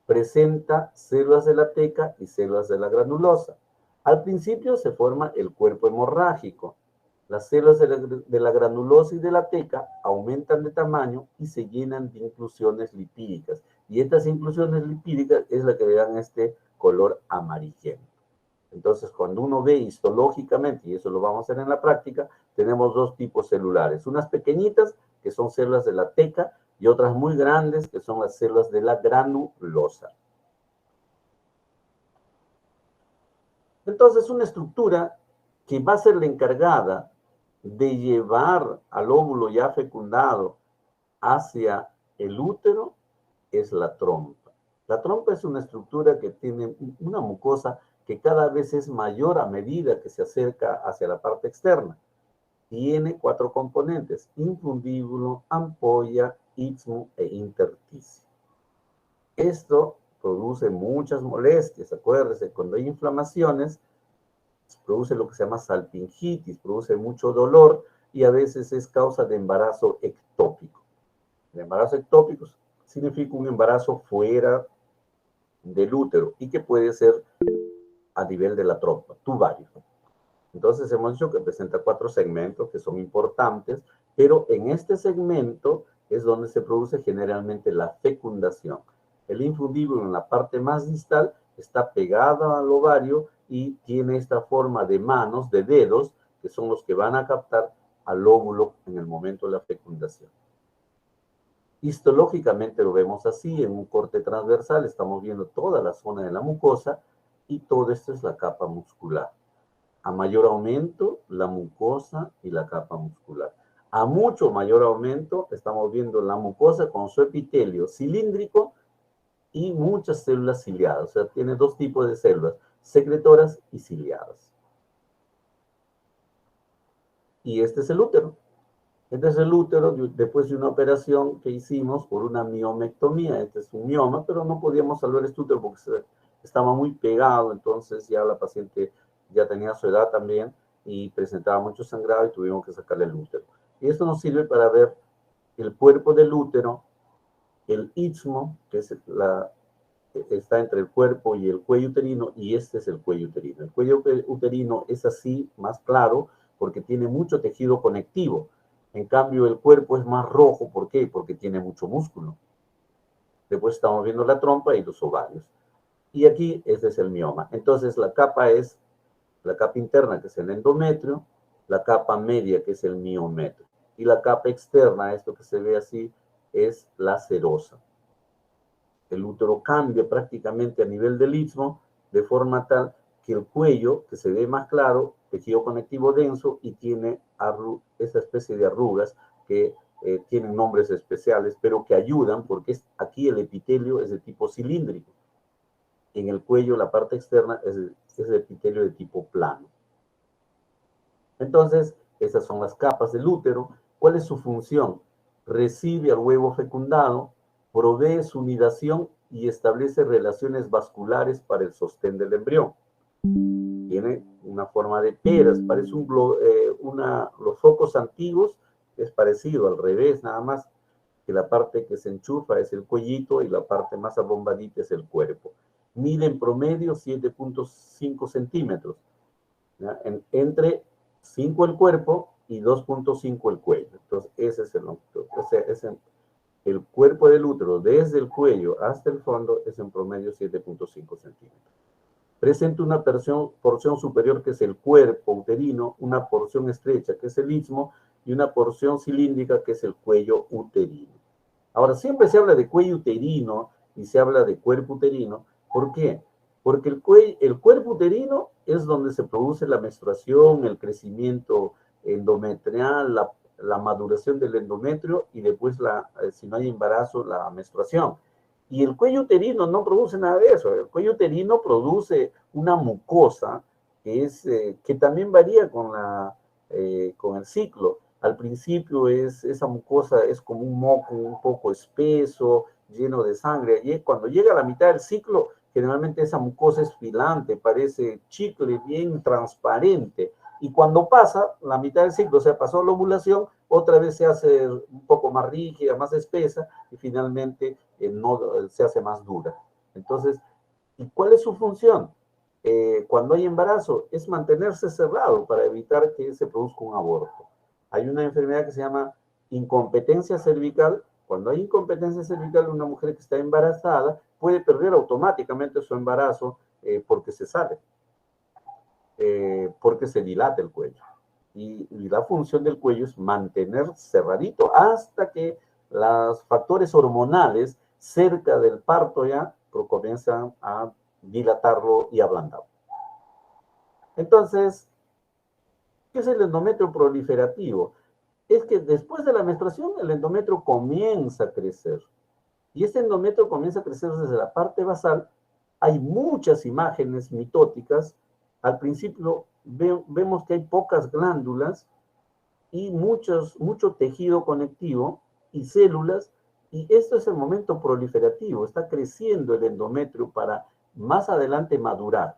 S1: Presenta células de la teca y células de la granulosa. Al principio se forma el cuerpo hemorrágico. Las células de la granulosa y de la teca aumentan de tamaño y se llenan de inclusiones lipídicas. Y estas inclusiones lipídicas es la que le dan este color amarillento. Entonces, cuando uno ve histológicamente, y eso lo vamos a hacer en la práctica, tenemos dos tipos celulares. Unas pequeñitas, que son células de la teca, y otras muy grandes, que son las células de la granulosa. Entonces, una estructura que va a ser la encargada de llevar al óvulo ya fecundado hacia el útero es la trompa. La trompa es una estructura que tiene una mucosa que cada vez es mayor a medida que se acerca hacia la parte externa. Tiene 4 componentes: infundíbulo, ampolla, istmo e intersticio. Esto produce muchas molestias. Acuérdense, cuando hay inflamaciones, produce lo que se llama salpingitis, produce mucho dolor y a veces es causa de embarazo ectópico. El embarazo ectópico significa un embarazo fuera del útero y que puede ser a nivel de la trompa, tubario. Entonces hemos dicho que presenta 4 segmentos que son importantes, pero en este segmento es donde se produce generalmente la fecundación. El infundíbulo en la parte más distal está pegado al ovario y tiene esta forma de manos, de dedos, que son los que van a captar al óvulo en el momento de la fecundación. Histológicamente lo vemos así, en un corte transversal estamos viendo toda la zona de la mucosa y todo esto es la capa muscular. A mayor aumento, la mucosa y la capa muscular. A mucho mayor aumento, estamos viendo la mucosa con su epitelio cilíndrico y muchas células ciliadas. O sea, tiene 2 tipos de células, secretoras y ciliadas. Y este es el útero. Este es el útero después de una operación que hicimos por una miomectomía. Este es un mioma, pero no podíamos salvar este útero porque estaba muy pegado, entonces ya la paciente ya tenía su edad también y presentaba mucho sangrado y tuvimos que sacarle el útero. Y esto nos sirve para ver el cuerpo del útero, el istmo, que está entre el cuerpo y el cuello uterino, y este es el cuello uterino. El cuello uterino es así, más claro, porque tiene mucho tejido conectivo. En cambio, el cuerpo es más rojo. ¿Por qué? Porque tiene mucho músculo. Después estamos viendo la trompa y los ovarios. Y aquí, este es el mioma. Entonces, la capa es la capa interna, que es el endometrio, la capa media, que es el miometrio, y la capa externa, esto que se ve así, es la serosa. El útero cambia prácticamente a nivel del istmo, de forma tal que el cuello, que se ve más claro, tejido conectivo denso, y tiene esa especie de arrugas que tienen nombres especiales, pero que ayudan, porque aquí el epitelio es de tipo cilíndrico. En el cuello, la parte externa es el epitelio de tipo plano. Entonces, esas son las capas del útero. ¿Cuál es su función? Recibe al huevo fecundado, provee su nidación y establece relaciones vasculares para el sostén del embrión. Tiene una forma de peras, parece los focos antiguos, es parecido, al revés nada más, que la parte que se enchufa es el cuellito y la parte más abombadita es el cuerpo. Mide en promedio 7.5 centímetros, entre 5 el cuerpo y 2.5 el cuello. Entonces, ese es el cuerpo del útero, desde el cuello hasta el fondo, es en promedio 7.5 centímetros. Presenta una porción superior, que es el cuerpo uterino, una porción estrecha, que es el istmo, y una porción cilíndrica, que es el cuello uterino. Ahora, siempre se habla de cuello uterino y se habla de cuerpo uterino. ¿Por qué? Porque el cuerpo uterino es donde se produce la menstruación, el crecimiento endometrial, la maduración del endometrio y después, si no hay embarazo, la menstruación. Y el cuello uterino no produce nada de eso. El cuello uterino produce una mucosa que también varía con el ciclo. Al principio esa mucosa es como un moco un poco espeso, lleno de sangre. Y cuando llega a la mitad del ciclo, generalmente esa mucosa es filante, parece chicle, bien transparente. Y cuando pasa la mitad del ciclo, o sea, pasó la ovulación, otra vez se hace un poco más rígida, más espesa, y finalmente se hace más dura. Entonces, ¿y cuál es su función? Cuando hay embarazo, es mantenerse cerrado para evitar que se produzca un aborto. Hay una enfermedad que se llama incompetencia cervical. Cuando hay incompetencia cervical, una mujer que está embarazada puede perder automáticamente su embarazo porque se sale, porque se dilata el cuello. Y la función del cuello es mantener cerradito hasta que los factores hormonales cerca del parto ya comienzan a dilatarlo y ablandarlo. Entonces, ¿qué es el endometrio proliferativo? Es que después de la menstruación el endometrio comienza a crecer. Y este endometrio comienza a crecer desde la parte basal. Hay muchas imágenes mitóticas. Al principio vemos que hay pocas glándulas y mucho tejido conectivo y células. Y esto es el momento proliferativo. Está creciendo el endometrio para más adelante madurar.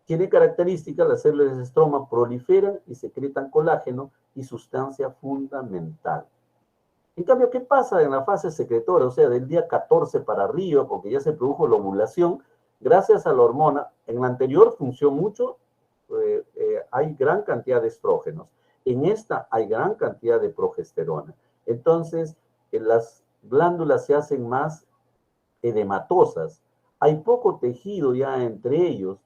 S1: Tiene características, las células de estroma proliferan y secretan colágeno y sustancia fundamental. En cambio, ¿qué pasa en la fase secretora? O sea, del día 14 para arriba, porque ya se produjo la ovulación, gracias a la hormona, en la anterior función mucho, hay gran cantidad de estrógenos. En esta hay gran cantidad de progesterona. Entonces, las glándulas se hacen más edematosas. Hay poco tejido ya entre ellos.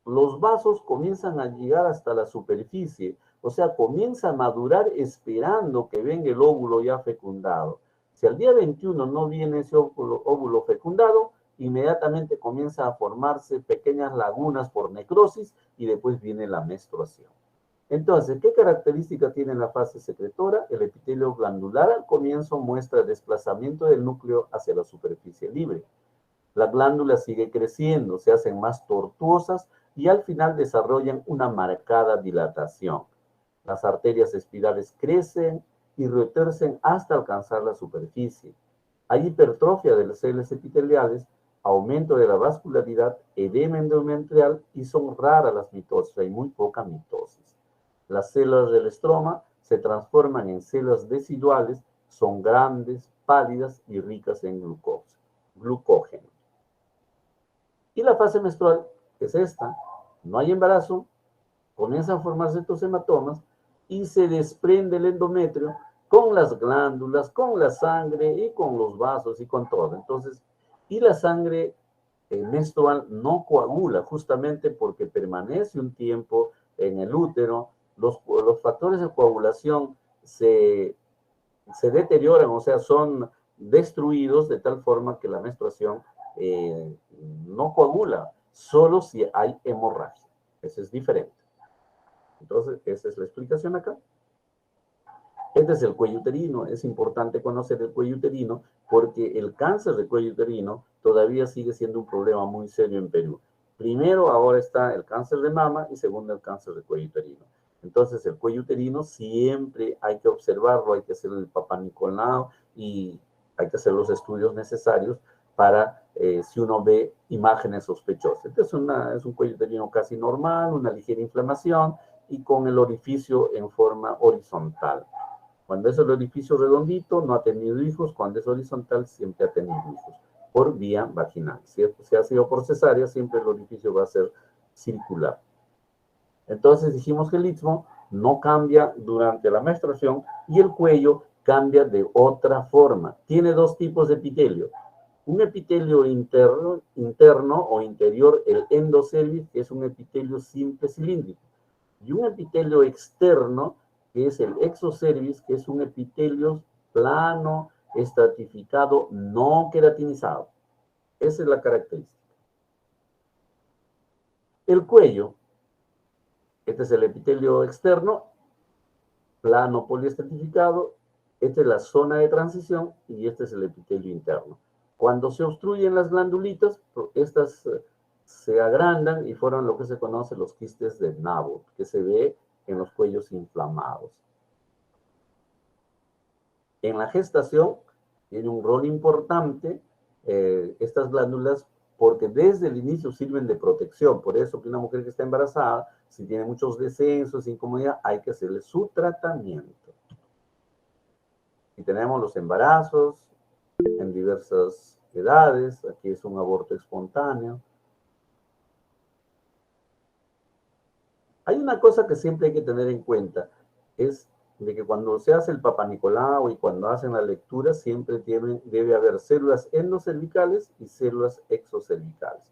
S1: Los vasos comienzan a llegar hasta la superficie, o sea, comienza a madurar esperando que venga el óvulo ya fecundado. Si al día 21 no viene ese óvulo fecundado, inmediatamente comienza a formarse pequeñas lagunas por necrosis y después viene la menstruación. Entonces, ¿qué característica tiene la fase secretora? El epitelio glandular al comienzo muestra el desplazamiento del núcleo hacia la superficie libre. La glándula sigue creciendo, se hacen más tortuosas y al final desarrollan una marcada dilatación. Las arterias espirales crecen y retuercen hasta alcanzar la superficie. Hay hipertrofia de las células epiteliales, aumento de la vascularidad, edema endometrial y son raras las mitosis, hay muy poca mitosis. Las células del estroma se transforman en células deciduales, son grandes, pálidas y ricas en glucógeno. Y la fase menstrual, que es esta, no hay embarazo, comienzan a formarse estos hematomas y se desprende el endometrio con las glándulas, con la sangre y con los vasos y con todo. Entonces, y la sangre menstrual no coagula justamente porque permanece un tiempo en el útero. Los factores de coagulación se deterioran, o sea, son destruidos de tal forma que la menstruación no coagula, solo si hay hemorragia. Eso es diferente. Entonces, esa es la explicación acá. Este es el cuello uterino. Es importante conocer el cuello uterino porque el cáncer de cuello uterino todavía sigue siendo un problema muy serio en Perú. Primero, ahora está el cáncer de mama y segundo, el cáncer de cuello uterino. Entonces, el cuello uterino siempre hay que observarlo, hay que hacer el Papá Nicolau y hay que hacer los estudios necesarios para si uno ve imágenes sospechosas. Entonces, es un cuello uterino casi normal, una ligera inflamación y con el orificio en forma horizontal. Cuando es el orificio redondito, no ha tenido hijos. Cuando es horizontal, siempre ha tenido hijos por vía vaginal. Si ha sido por cesárea, siempre el orificio va a ser circular. Entonces dijimos que el istmo no cambia durante la menstruación y el cuello cambia de otra forma. Tiene dos tipos de epitelio. Un epitelio interno o interior, el endocervix, que es un epitelio simple cilíndrico. Y un epitelio externo, que es el exocervix, que es un epitelio plano, estratificado, no queratinizado. Esa es la característica. El cuello, este es el epitelio externo, plano poliestratificado, esta es la zona de transición y este es el epitelio interno. Cuando se obstruyen las glandulitas, estas se agrandan y forman lo que se conoce los quistes de Nabot, que se ve en los cuellos inflamados. En la gestación tiene un rol importante estas glándulas porque desde el inicio sirven de protección. Por eso que una mujer que está embarazada, si tiene muchos descensos, incomodidad, hay que hacerle su tratamiento. Y tenemos los embarazos en diversas edades. Aquí es un aborto espontáneo. Hay una cosa que siempre hay que tener en cuenta, es de que cuando se hace el Papa Nicolau y cuando hacen la lectura, siempre debe haber células endocervicales y células exocervicales.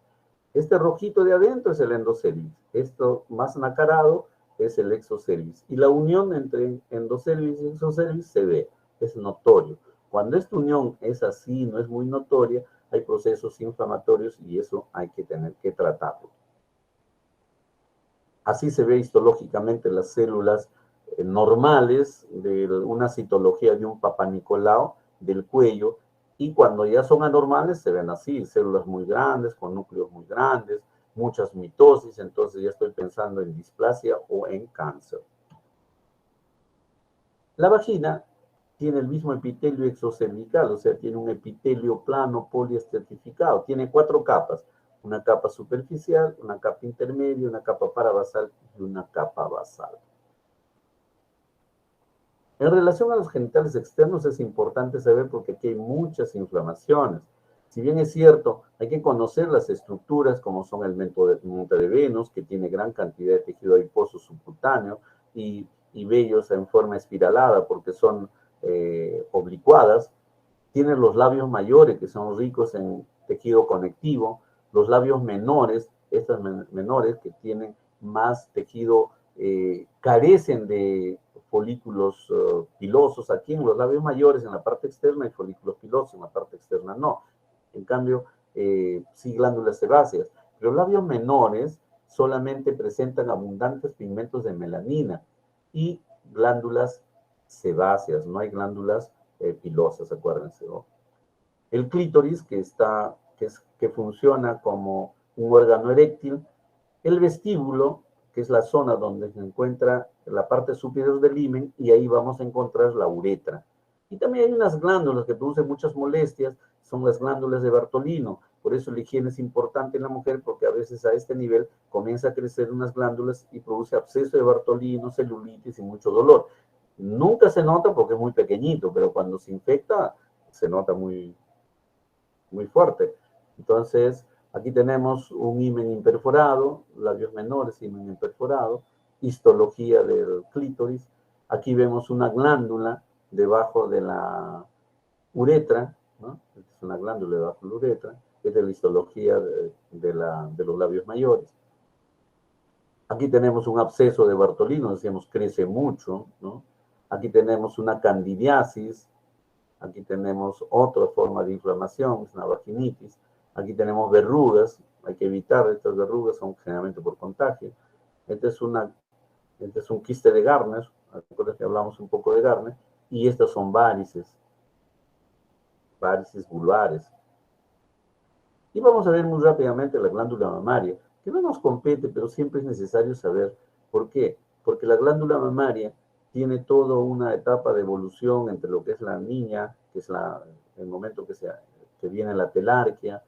S1: Este rojito de adentro es el endocervix, esto más nacarado es el exocervix. Y la unión entre endocervix y exocervix se ve, es notorio. Cuando esta unión es así, no es muy notoria, hay procesos inflamatorios y eso hay que tener que tratarlo. Así se ve histológicamente las células normales de una citología de un Papa Nicolau del cuello, y cuando ya son anormales se ven así, células muy grandes, con núcleos muy grandes, muchas mitosis, entonces ya estoy pensando en displasia o en cáncer. La vagina tiene el mismo epitelio exocervical, o sea, tiene un epitelio plano poliestratificado, tiene 4 capas. Una capa superficial, una capa intermedia, una capa parabasal y una capa basal. En relación a los genitales externos es importante saber porque aquí hay muchas inflamaciones. Si bien es cierto, hay que conocer las estructuras como son el monte de Venus, que tiene gran cantidad de tejido adiposo subcutáneo y vellos en forma espiralada porque son oblicuadas. Tiene los labios mayores que son ricos en tejido conectivo, los labios menores, estas menores que tienen más tejido, carecen de folículos pilosos. Aquí en los labios mayores, en la parte externa, hay folículos pilosos, en la parte externa no. En cambio, sí glándulas sebáceas. Los labios menores solamente presentan abundantes pigmentos de melanina y glándulas sebáceas, no hay glándulas pilosas, acuérdense. ¿No? El clítoris, que funciona como un órgano eréctil, el vestíbulo, que es la zona donde se encuentra la parte superior del himen, y ahí vamos a encontrar la uretra. Y también hay unas glándulas que producen muchas molestias, son las glándulas de Bartolino. Por eso la higiene es importante en la mujer, porque a veces a este nivel comienza a crecer unas glándulas y produce absceso de Bartolino, celulitis y mucho dolor. Nunca se nota porque es muy pequeñito, pero cuando se infecta se nota muy fuerte. Entonces, aquí tenemos un himen imperforado, labios menores, himen imperforado, histología del clítoris. Aquí vemos una glándula debajo de la uretra, ¿no? Es una glándula debajo de la uretra, es de la histología de los labios mayores. Aquí tenemos un absceso de Bartolino, decíamos, crece mucho, ¿no? Aquí tenemos una candidiasis. Aquí tenemos otra forma de inflamación, es una vaginitis. Aquí tenemos verrugas, hay que evitar estas verrugas, son generalmente por contagio. Este es un quiste de Garner, recuerden que hablamos un poco de Garner, y estas son varices vulvares. Y vamos a ver muy rápidamente la glándula mamaria, que no nos compete, pero siempre es necesario saber por qué. Porque la glándula mamaria tiene toda una etapa de evolución entre lo que es la niña, que es el momento que viene la telarquia.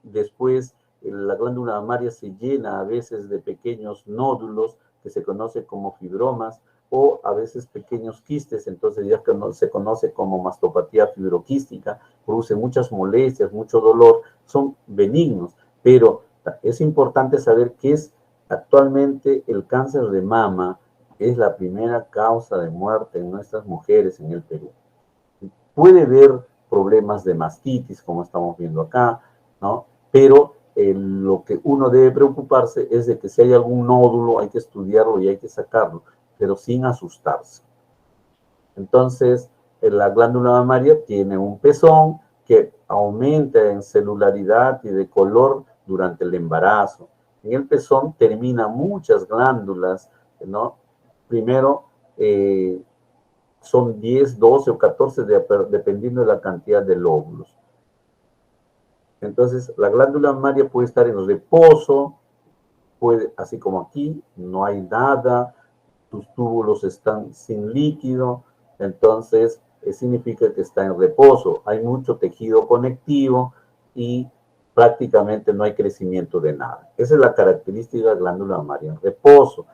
S1: Después, la glándula mamaria se llena a veces de pequeños nódulos que se conoce como fibromas, o a veces pequeños quistes, entonces ya se conoce como mastopatía fibroquística, produce muchas molestias, mucho dolor, son benignos, pero es importante saber que actualmente el cáncer de mama es la primera causa de muerte en nuestras mujeres en el Perú. Puede haber problemas de mastitis, como estamos viendo acá, ¿no? Pero lo que uno debe preocuparse es de que si hay algún nódulo, hay que estudiarlo y hay que sacarlo, pero sin asustarse. Entonces, la glándula mamaria tiene un pezón que aumenta en celularidad y de color durante el embarazo. En el pezón termina muchas glándulas, ¿no? Primero, son 10, 12 o 14, dependiendo de la cantidad de lóbulos. Entonces, la glándula mamaria puede estar en reposo, así como aquí, no hay nada, tus túbulos están sin líquido, entonces significa que está en reposo. Hay mucho tejido conectivo y prácticamente no hay crecimiento de nada. Esa es la característica de la glándula mamaria, en reposo.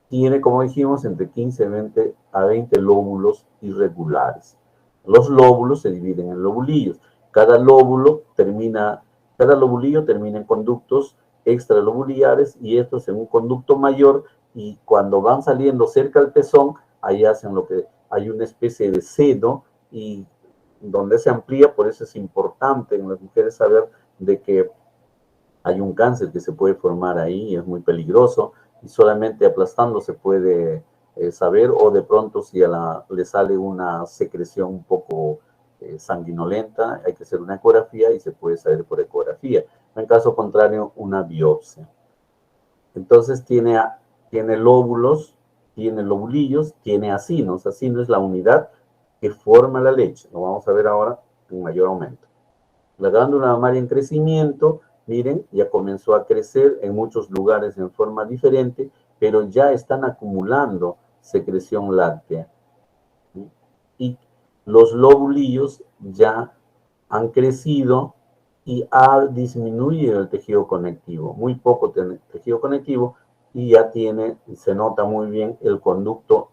S1: Tiene, como dijimos, entre 15 a 20 lóbulos irregulares. Los lóbulos se dividen en lobulillos. Cada lóbulo termina, cada lobulillo termina en conductos extralobuliares y estos en un conducto mayor, y cuando van saliendo cerca del pezón, ahí hacen lo que hay una especie de seno y donde se amplía. Por eso es importante en las mujeres saber de que hay un cáncer que se puede formar ahí y es muy peligroso, y solamente aplastando se puede saber, o de pronto si le sale una secreción un poco sanguinolenta, hay que hacer una ecografía y se puede saber por ecografía. En caso contrario, una biopsia. Entonces tiene lóbulos, tiene lobulillos, tiene acinos. Acino es la unidad que forma la leche. Lo vamos a ver ahora en mayor aumento. La glándula mamaria en crecimiento, miren, ya comenzó a crecer en muchos lugares en forma diferente, pero ya están acumulando secreción láctea. Y los lobulillos ya han crecido y ha disminuido el tejido conectivo, muy poco tejido conectivo, y ya se nota muy bien el conducto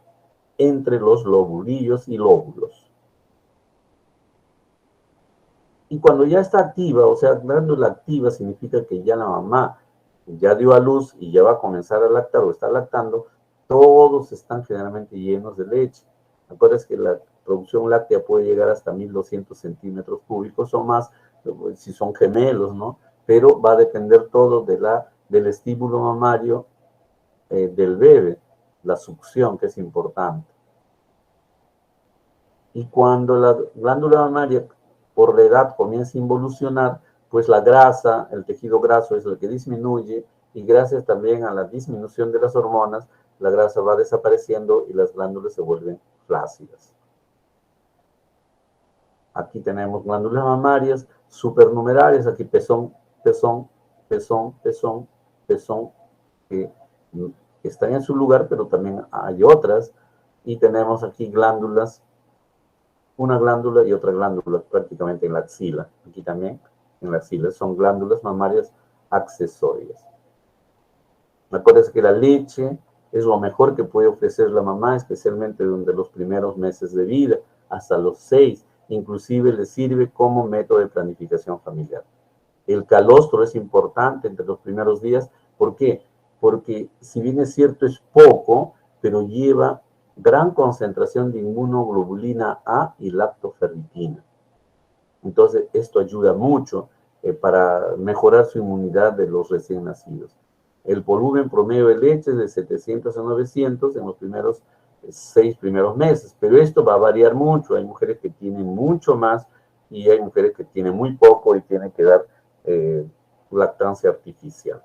S1: entre los lobulillos y lóbulos. Y cuando ya está activa, o sea, glándula activa, significa que ya la mamá ya dio a luz y ya va a comenzar a lactar o está lactando, todos están generalmente llenos de leche. Acuérdense que la producción láctea puede llegar hasta 1200 centímetros cúbicos o más, si son gemelos, ¿no? Pero va a depender todo del estímulo mamario del bebé, la succión, que es importante. Y cuando la glándula mamaria por la edad comienza a involucionar, pues la grasa, el tejido graso es el que disminuye, y gracias también a la disminución de las hormonas, la grasa va desapareciendo y las glándulas se vuelven flácidas. Aquí tenemos glándulas mamarias supernumerarias, aquí pezón, pezón, pezón, pezón, pezón, que están en su lugar, pero también hay otras, y tenemos aquí glándulas, una glándula y otra glándula prácticamente en la axila. Aquí también en la axila son glándulas mamarias accesorias. Acuérdense que la leche es lo mejor que puede ofrecer la mamá, especialmente durante los primeros meses de vida, hasta los 6. Inclusive le sirve como método de planificación familiar. El calostro es importante entre los primeros días. ¿Por qué? Porque si bien es cierto es poco, pero lleva gran concentración de inmunoglobulina A y lactoferritina. Entonces, esto ayuda mucho para mejorar su inmunidad de los recién nacidos. El volumen promedio de leche es de 700 a 900 en los primeros 6 primeros meses, pero esto va a variar mucho. Hay mujeres que tienen mucho más y hay mujeres que tienen muy poco y tienen que dar lactancia artificial.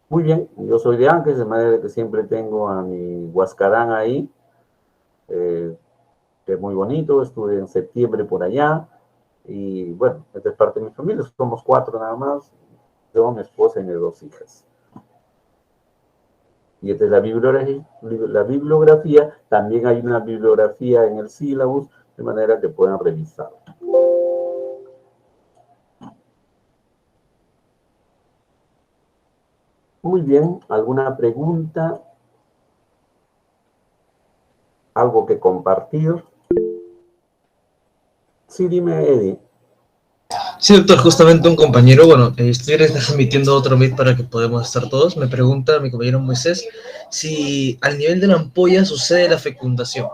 S1: Muy bien, yo soy de Ancash, de manera que siempre tengo a mi huascarán ahí, que es muy bonito. Estuve en septiembre por allá, y bueno, esta es parte de mi familia, somos 4 nada más, yo, mi esposa y mis 2 hijas. Y esta es la bibliografía, también hay una bibliografía en el sílabus, de manera que puedan revisar. Muy bien, ¿alguna pregunta? ¿Algo que compartir? Sí, dime, Eddie.
S3: Sí, doctor, justamente un compañero, bueno, estoy transmitiendo otro Meet para que podamos estar todos. Me pregunta mi compañero Moisés si al nivel de la ampolla sucede la fecundación.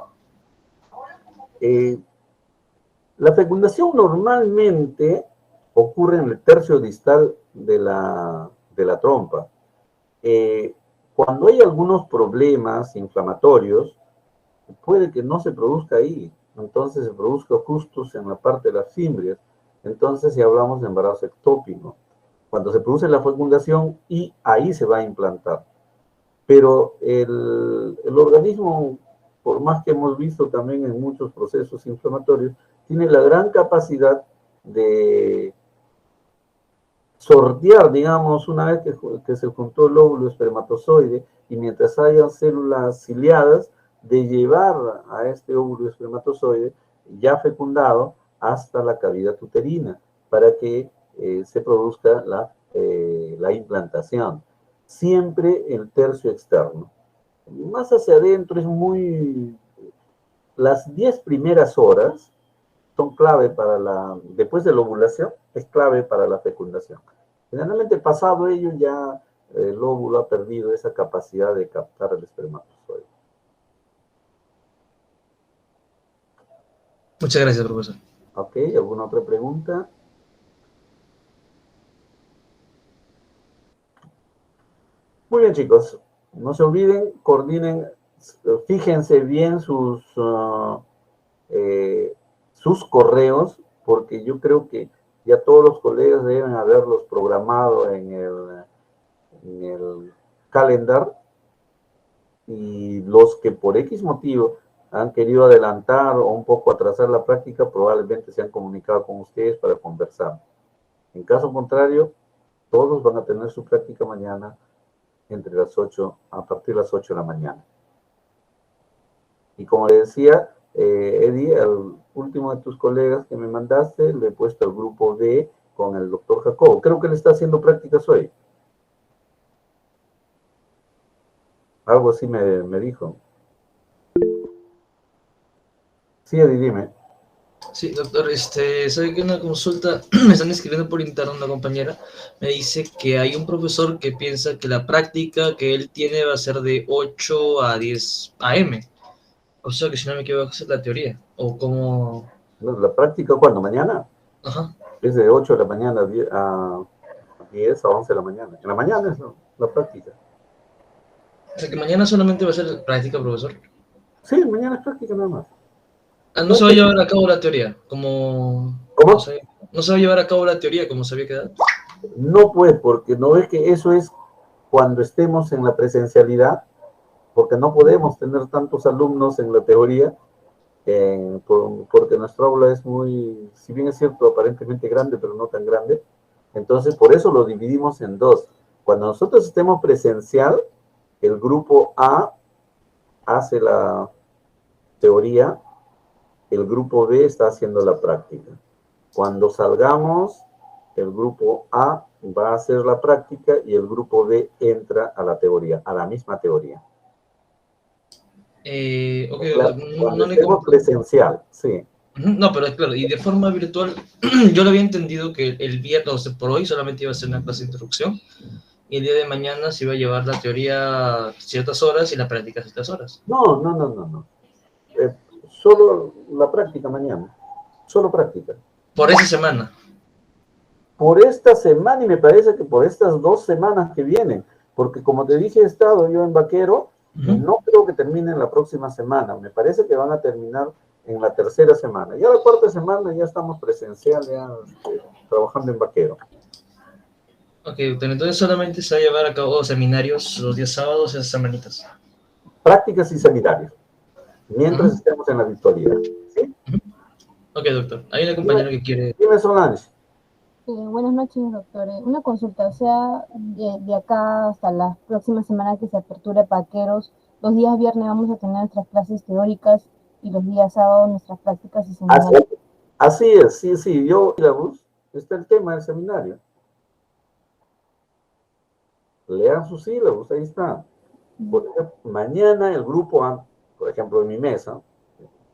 S1: La fecundación normalmente ocurre en el tercio distal de la trompa. Cuando hay algunos problemas inflamatorios, puede que no se produzca ahí, entonces se produzca justo en la parte de las fimbrias. Entonces, si hablamos de embarazo ectópico, cuando se produce la fecundación, y ahí se va a implantar. Pero el organismo, por más que hemos visto también en muchos procesos inflamatorios, tiene la gran capacidad de sortear, digamos, una vez que se juntó el óvulo espermatozoide, y mientras hayan células ciliadas, de llevar a este óvulo espermatozoide ya fecundado hasta la cavidad uterina, para que se produzca la implantación. Siempre el tercio externo. Más hacia adentro es las 10 primeras horas, son clave para después de la ovulación, es clave para la fecundación. Generalmente pasado ello ya el óvulo ha perdido esa capacidad de captar el espermatozoide.
S3: Muchas gracias, profesor.
S1: Ok, ¿alguna otra pregunta? Muy bien, chicos. No se olviden, coordinen, fíjense bien sus correos, porque yo creo que ya todos los colegas deben haberlos programado en el calendar, y los que por X motivo han querido adelantar o un poco atrasar la práctica, probablemente se han comunicado con ustedes para conversar. En caso contrario, todos van a tener su práctica mañana a partir de las 8 de la mañana. Y como le decía, Eddie, al último de tus colegas que me mandaste, le he puesto el grupo D con el doctor Jacobo. Creo que él está haciendo prácticas hoy. Algo así me dijo. Sí, Eddie, dime.
S3: Sí, doctor, sabe que una consulta, me están escribiendo por interno una compañera, me dice que hay un profesor que piensa que la práctica que él tiene va a ser de 8 a 10 AM. O sea que si no me equivoco, esa es la teoría. O como...
S1: ¿La práctica cuándo? ¿Mañana?
S3: Ajá.
S1: Es de 8 de la mañana a 10 a 11 de la mañana. En la mañana es la práctica.
S3: O sea que mañana solamente va a ser práctica, profesor.
S1: Sí, mañana es práctica nada más.
S3: Ah, no se va a llevar a cabo la teoría, como...
S1: ¿Cómo?
S3: No se va a llevar a cabo la teoría como se había quedado.
S1: No, pues, porque no ves que eso es cuando estemos en la presencialidad, porque no podemos tener tantos alumnos en la teoría, porque nuestra aula es muy, si bien es cierto, aparentemente grande, pero no tan grande. Entonces, por eso lo dividimos en dos. Cuando nosotros estemos presencial, el grupo A hace la teoría, el grupo B está haciendo la práctica. Cuando salgamos, el grupo A va a hacer la práctica y el grupo B entra a la teoría, a la misma teoría.
S3: Ok,
S1: Cuando
S3: no le
S1: estemos
S3: comprendo.
S1: presencial, sí.
S3: No, pero es claro, y de forma virtual, yo lo había entendido que el viernes, o sea, por hoy solamente iba a ser una clase de introducción, y el día de mañana se iba a llevar la teoría ciertas horas y la práctica ciertas horas.
S1: No. Solo la práctica mañana. Solo práctica.
S3: Por esa semana.
S1: Por esta semana, y me parece que por estas 2 semanas que vienen, porque como te dije, he estado yo en Vaquero, y no creo que terminen la próxima semana, me parece que van a terminar en la tercera semana. Ya la cuarta semana ya estamos presencial, ya trabajando en Vaquero.
S3: Ok, doctor, entonces solamente se va a llevar a cabo seminarios los días sábados, esas semanitas.
S1: Prácticas y seminarios, mientras estemos en la virtualidad. ¿Sí?
S3: Ok, doctor, hay una compañera que quiere...
S1: Dime, Solange.
S4: Buenas noches, doctor. Una consulta, o sea, de acá hasta la próxima semana que se aperture Paqueros, los días viernes vamos a tener nuestras clases teóricas y los días sábados nuestras prácticas y seminarios.
S1: Así es, sí, yo, está el tema del seminario. Lean sus sílabos, ahí está. Por ejemplo, mañana el grupo A, por ejemplo, en mi mesa,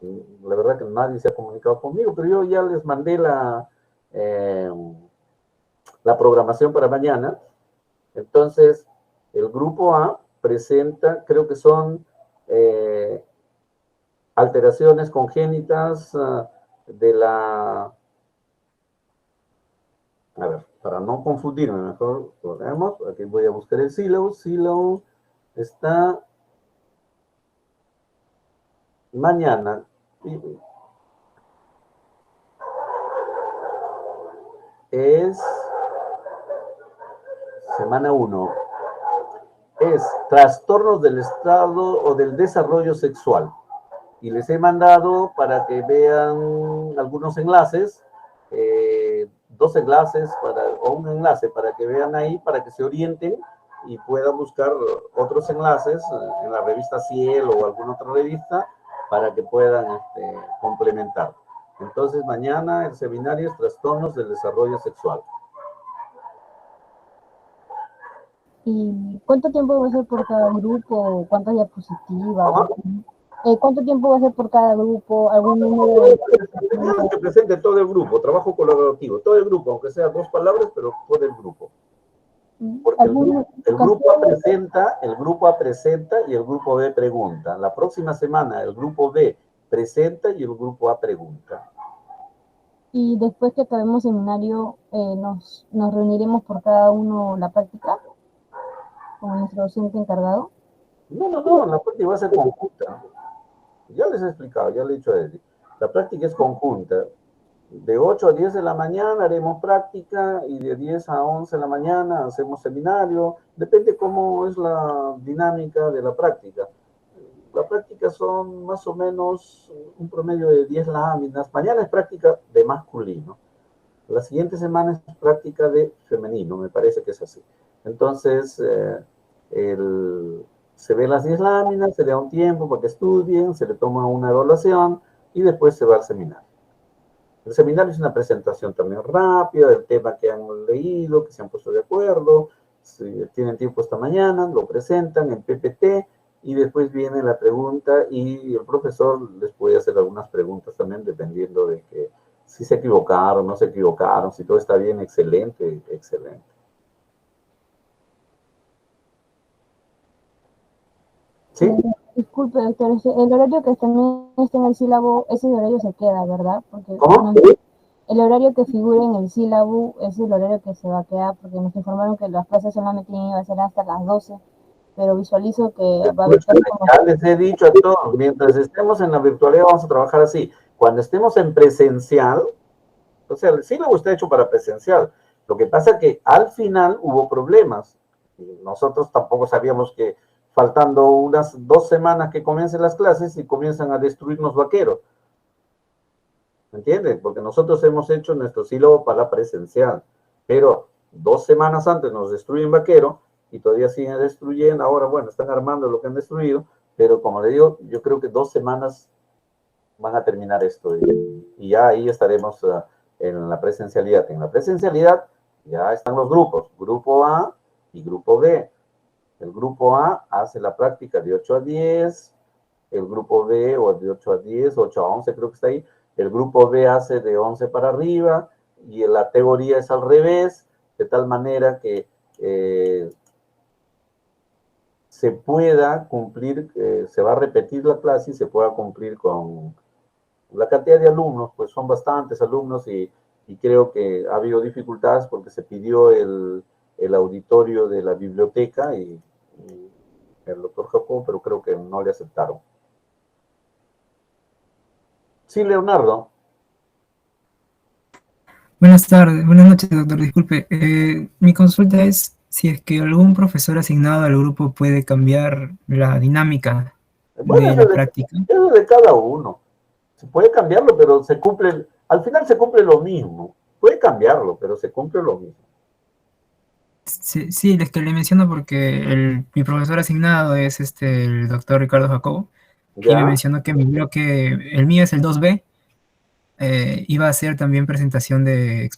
S1: la verdad que nadie se ha comunicado conmigo, pero yo ya les mandé la programación para mañana. Entonces, el grupo A presenta, creo que son alteraciones congénitas de la... A ver, para no confundirme, mejor lo vemos. Aquí voy a buscar el sílabo. Sílabo está mañana. Es semana 1. Es trastornos del estado o del desarrollo sexual. Y les he mandado para que vean algunos enlaces, 2 enlaces o un enlace para que vean ahí, para que se orienten y puedan buscar otros enlaces en la revista Cielo o alguna otra revista para que puedan complementar. Entonces mañana el seminario es trastornos del desarrollo sexual.
S4: ¿Y cuánto tiempo va a ser por cada grupo? ¿Cuántas diapositivas? ¿Cuánto tiempo va a ser por cada grupo? ¿Algún número de...
S1: Que presente todo el grupo, trabajo colaborativo, todo el grupo, aunque sea 2 palabras, pero todo el grupo. Porque el grupo A presenta y el grupo B pregunta. La próxima semana el grupo B presenta y el grupo A pregunta.
S4: Y después que acabemos seminario, nos reuniremos por cada uno la práctica, con nuestro docente encargado.
S1: No, la práctica va a ser conjunta. Ya les he explicado, ya le he dicho a Eddie. La práctica es conjunta. De 8 a 10 de la mañana haremos práctica y de 10 a 11 de la mañana hacemos seminario. Depende cómo es la dinámica de la práctica. La práctica son más o menos un promedio de 10 láminas. Mañana es práctica de masculino. La siguiente semana es práctica de femenino, me parece que es así. Entonces, se ve las 10 láminas, se le da un tiempo para que estudien, se le toma una evaluación y después se va al seminario. El seminario es una presentación también rápida del tema que han leído, que se han puesto de acuerdo. Si tienen tiempo esta mañana, lo presentan en PPT y después viene la pregunta y el profesor les puede hacer algunas preguntas también dependiendo de que si se equivocaron, no se equivocaron, si todo está bien, excelente, excelente. ¿Sí?
S4: Disculpe, doctor, el horario que también está en el sílabo, ese horario se queda, ¿verdad? Porque
S1: ¿Cómo?
S4: el horario que figura en el sílabo es el horario que se va a quedar, porque nos informaron que las clases solamente iban a ser hasta las 12, pero visualizo que va a haber...
S1: Ya les he dicho a todos, mientras estemos en la virtualidad vamos a trabajar así. Cuando estemos en presencial, o sea, el sílabo está hecho para presencial. Lo que pasa es que al final hubo problemas. Nosotros tampoco sabíamos que faltando unas 2 semanas que comiencen las clases y comienzan a destruirnos vaqueros. ¿Me entienden? Porque nosotros hemos hecho nuestro sílabo para presencial, pero 2 semanas antes nos destruyen vaquero y todavía siguen destruyendo. Ahora, bueno, están armando lo que han destruido, pero como le digo, yo creo que 2 semanas van a terminar esto y ya ahí estaremos en la presencialidad. En la presencialidad ya están los grupos, grupo A y grupo B. El grupo A hace la práctica de 8 a 10, el grupo B o de 8 a 10, 8 a 11 creo que está ahí, el grupo B hace de 11 para arriba y la teoría es al revés, de tal manera que se pueda cumplir, se va a repetir la clase y se pueda cumplir con la cantidad de alumnos, pues son bastantes alumnos y creo que ha habido dificultades porque se pidió el auditorio de la biblioteca y el doctor Jacob, pero creo que no le aceptaron. Sí, Leonardo.
S5: Buenas tardes, buenas noches, doctor. Disculpe, mi consulta es si es que algún profesor asignado al grupo puede cambiar la dinámica de la práctica.
S1: Es de cada uno. Se puede cambiarlo, pero se cumple, al final se cumple lo mismo. Puede cambiarlo, pero se cumple lo mismo.
S5: Sí, es que le menciono porque mi profesor asignado es el doctor Ricardo Jacobo, y me mencionó que mi bloque, el mío es el 2B, iba a hacer también presentación de